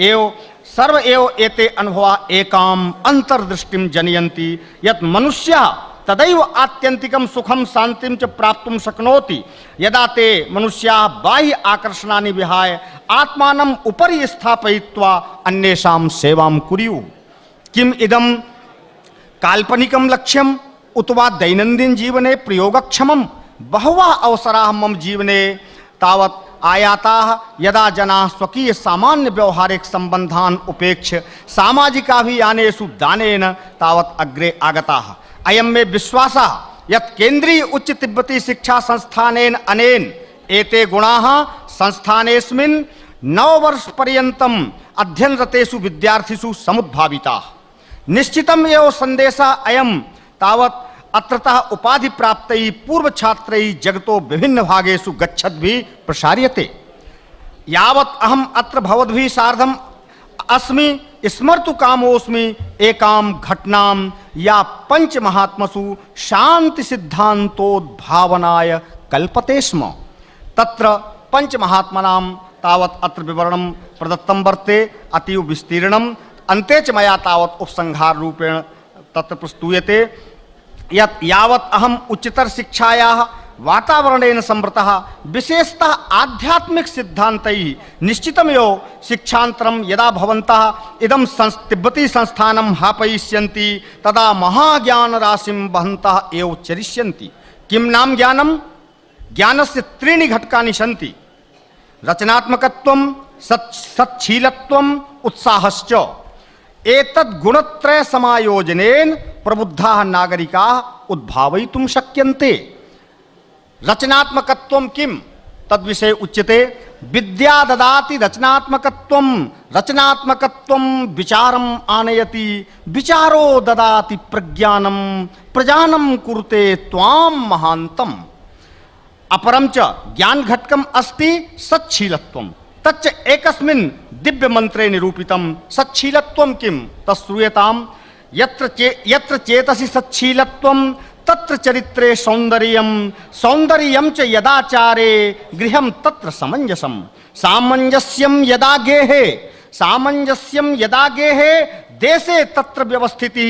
एव सर्व एव एते अनुभवाः एकाम् अंतर्दृष्टिं जनयन्ति यत् मनुष्यः तदैव आत्यन्तिकं सुखं शान्तिं च प्राप्तुं शक्नोति यदा ते मनुष्याः बाह्य आकर्षणानि विहाय आत्मानम् उपरि स्थापयित्वा अन्येषां सेवां कुर्युः। किम् इदं काल्पनिकं लक्ष्यम् उत वा दैनन्दिन जीवने प्रयोगक्षमम्? बहवः अवसराः मम जीवने तावत् आयाताः यदा जनाः स्वकीय सामान्य व्यवहारिक संबंधान् उपेक्ष्य सामाजिकाभियानेषु दानेन तावत् अग्रे आगताः। अयं मे विश्वासः यत् केन्द्रीय उच्च तिब्बती शिक्षा संस्थानेन अनेन एते गुणाः संस्थानेस्मिन् 9 वर्षपर्यन्तम् अध्ययनरतेषु विद्यार्थिषु समुद्भाविताः। निश्चितम् एव सन्देशः अयं तावत् अत्रतः उपाधि प्राप्तैः पूर्व छात्रैः जगतो विभिन्न भागेषु गच्छद्भिः प्रसार्यते। यावत् अहम् अत्र भवद्भिः सार्धम् अस्मि स्मर्तु कामोऽस्मि एकां घटनां या पंचमहात्मसु शांति सिद्धान्तोद्भावनाय कल्पते स्म। तत्र पंचमहात्मनां तावत् अत्र विवरणं प्रदत्तं वर्तते अतीव विस्तीर्णम्। अन्ते च मया तावत् उपसंहार रूपेण तत्र प्रस्तूयते यत् यावत् अहम् उच्चतर शिक्षायाः वातावरणेन संवृतः विशेषतः आध्यात्मिक सिद्धान्तैः निश्चितमेव शिक्षान्तरं यदा भवन्तः इदं तिब्बती संस्थानं हापयिष्यन्ति तदा महाज्ञान राशिं वहन्तः एव चरिष्यन्ति। किं नाम ज्ञानं? ज्ञानस्य 3 घटकानि सन्ति। रचनात्मकत्वं, सच्छीलत्वम्, उत्साहश्च। एतद् गुणत्रय समायोजनेन प्रबुद्धाः नागरिकाः उद्भावयितुं शक्यन्ते। रचनात्मकत्वं किं? तद्विषये उच्यते विद्या ददाति रचनात्मकत्वं, रचनात्मकत्वं विचारम् आनयति, विचारो ददाति प्रज्ञानं, प्रजानं कुरुते त्वां महान्तम्। अपरं च ज्ञान घटकम् अस्ति सच्छीलत्वं। तच्च एकस्मिन् दिव्य मंत्रे निरूपितं। सच्छीलत्वं किं? तत् श्रूयताम्। यत्र चेतसि सच्छीलत्वं तत्र चरित्रे सौंदर्यम सौंदर्यम च यदाचारे गृहम तत्र समंजसम सामंजस्यम यदा गेहे सामंजस्यम यदा गेहे देशे तत्र व्यवस्थिति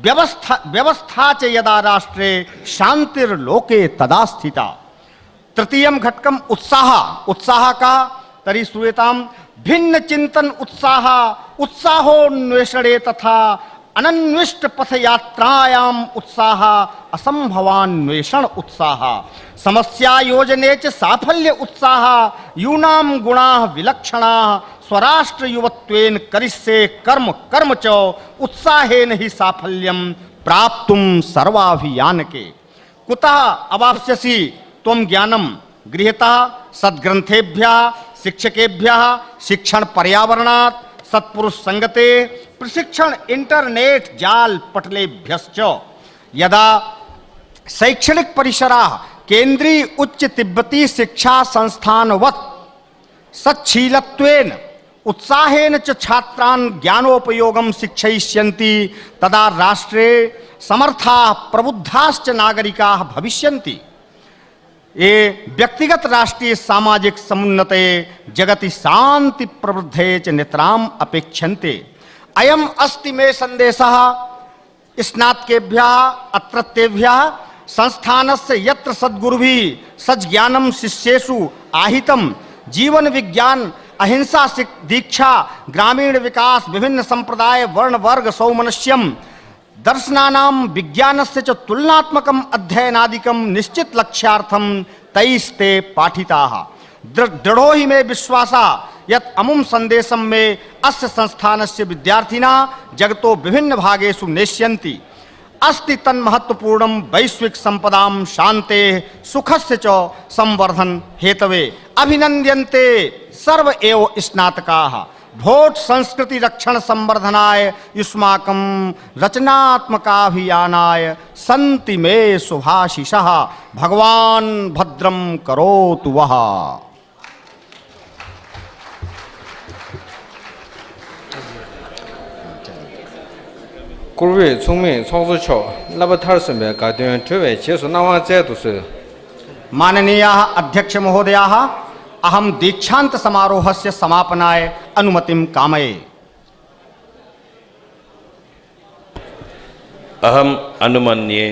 व्यवस्था च यदा राष्ट्रे शांतिर्लोके तदा स्थिता। तृतीयम घटकम उत्साह का तरी श्रूयताम भिन्न चिंतन उत्साहोन्वेषणे तथा अनन्विष्ट पथ यात्रायाम उत्साह असंभवान्वेषण उत्साह समस्या योजने च साफल्य उत्साह यूनाम गुणा विलक्षणा स्वराष्ट्र युवत्वेन करिष्ये कर्म कर्म च उत्साहेन ही साफल्यम प्राप्तुम सर्वाभियान के कुतः अवाप्स्यसि त्वं ज्ञानम गृहीता सद्ग्रंथेभ्यः शिक्षकेभ्यः शिक्षण पर्यावरणात् सत्पुरुष संगते प्रशिक्षण इंटरनेट जाल पटलेभ्यश्च यदा शैक्षणिक परिसराः केंद्रीय उच्च तिब्बती शिक्षा संस्थानवत् सच्छीलत्वेन उत्साहेन च छात्रान् ज्ञानोपयोगं शिक्षयिष्यन्ति तदा राष्ट्रे समर्थाः प्रबुद्धाश्च नागरिकाः भविष्यन्ति। ये व्यक्तिगत राष्ट्रीय सामाजिक समुन्नते जगति शांति प्रवृद्धे च नितराम अपेक्षन्ते। अयम अस्ति मे संदेशः स्नातकेभ्यः अत्रत्येभ्यः संस्थानस्य यत्र सद्गुरुभिः सज्ज्ञानं शिष्येषु आहितं जीवन विज्ञान अहिंसा दीक्षा ग्रामीण विकास विभिन्न संप्रदाय वर्ण वर्ग सौमनस्यम दर्शनानां विज्ञानस्य च तुलनात्मकम् अध्ययनादिकं निश्चित लक्ष्यार्थं तैस्ते पाठिताः। दृढ़ो हि मे विश्वासः यत् अमुं संदेशं मे अस्य संस्थानस्य विद्यार्थिनः जगतो विभिन्न भागेषु नेष्यन्ति। अस्ति तन्महत्वपूर्णं वैश्विक संपदां शान्तेः सुखस्य च संवर्धन हेतवे अभिनन्द्यन्ते सर्व एव स्नातकाः। भोट संस्कृति रक्षण संवर्धनाय युष्माकं रचनात्मकाभियानाय सन्ति मे शुभाशिषः भगवान भद्रं करोतु वः। कुर्वे चुंगमे चौजु छो लबथार संबे गाद्यों ट्वेवे चेसु नवा जेतुसे। माननीयाः अध्यक्ष महोदयाः, अहम दीक्षांत समारोहस्य समापनाय अनुमतिं कामये। अहम अनुमन्ये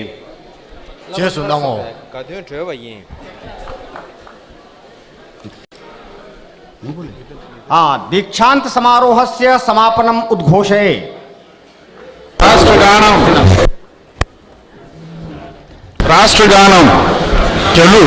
जेसु नमो। गाद्यों ट्वेवे ये दीक्षांत समारोहस्य समापनम् उद्घोषये। राष्ट्रगानम चलू।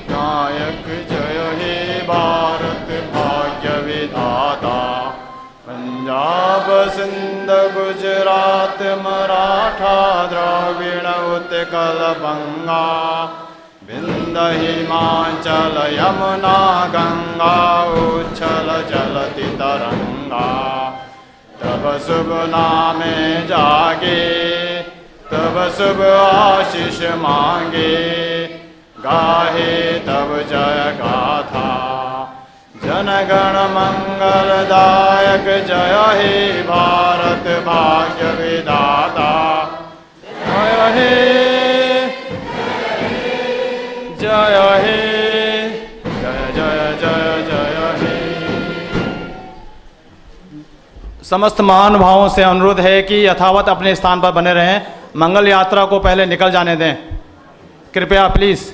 नायक जय हे भारत भाग्य विधाता, पंजाब सिंध गुजरात मराठा द्रविड़ उत्कल बंगा, विंध्य हिमाचल यमुना गंगा उच्छल जलति तरंगा। तब शुभ नामे जागे, तब शुभ आशीष मांगे, गाहे तब जय गाथा। जनगण मंगलदायक जय हे भारत भाग्य विधाता। जय हे जय हे जय जय जय जय हे। समस्त महानुभावों से अनुरोध है कि यथावत अपने स्थान पर बने रहें। मंगल यात्रा को पहले निकल जाने दें, कृपया प्लीज।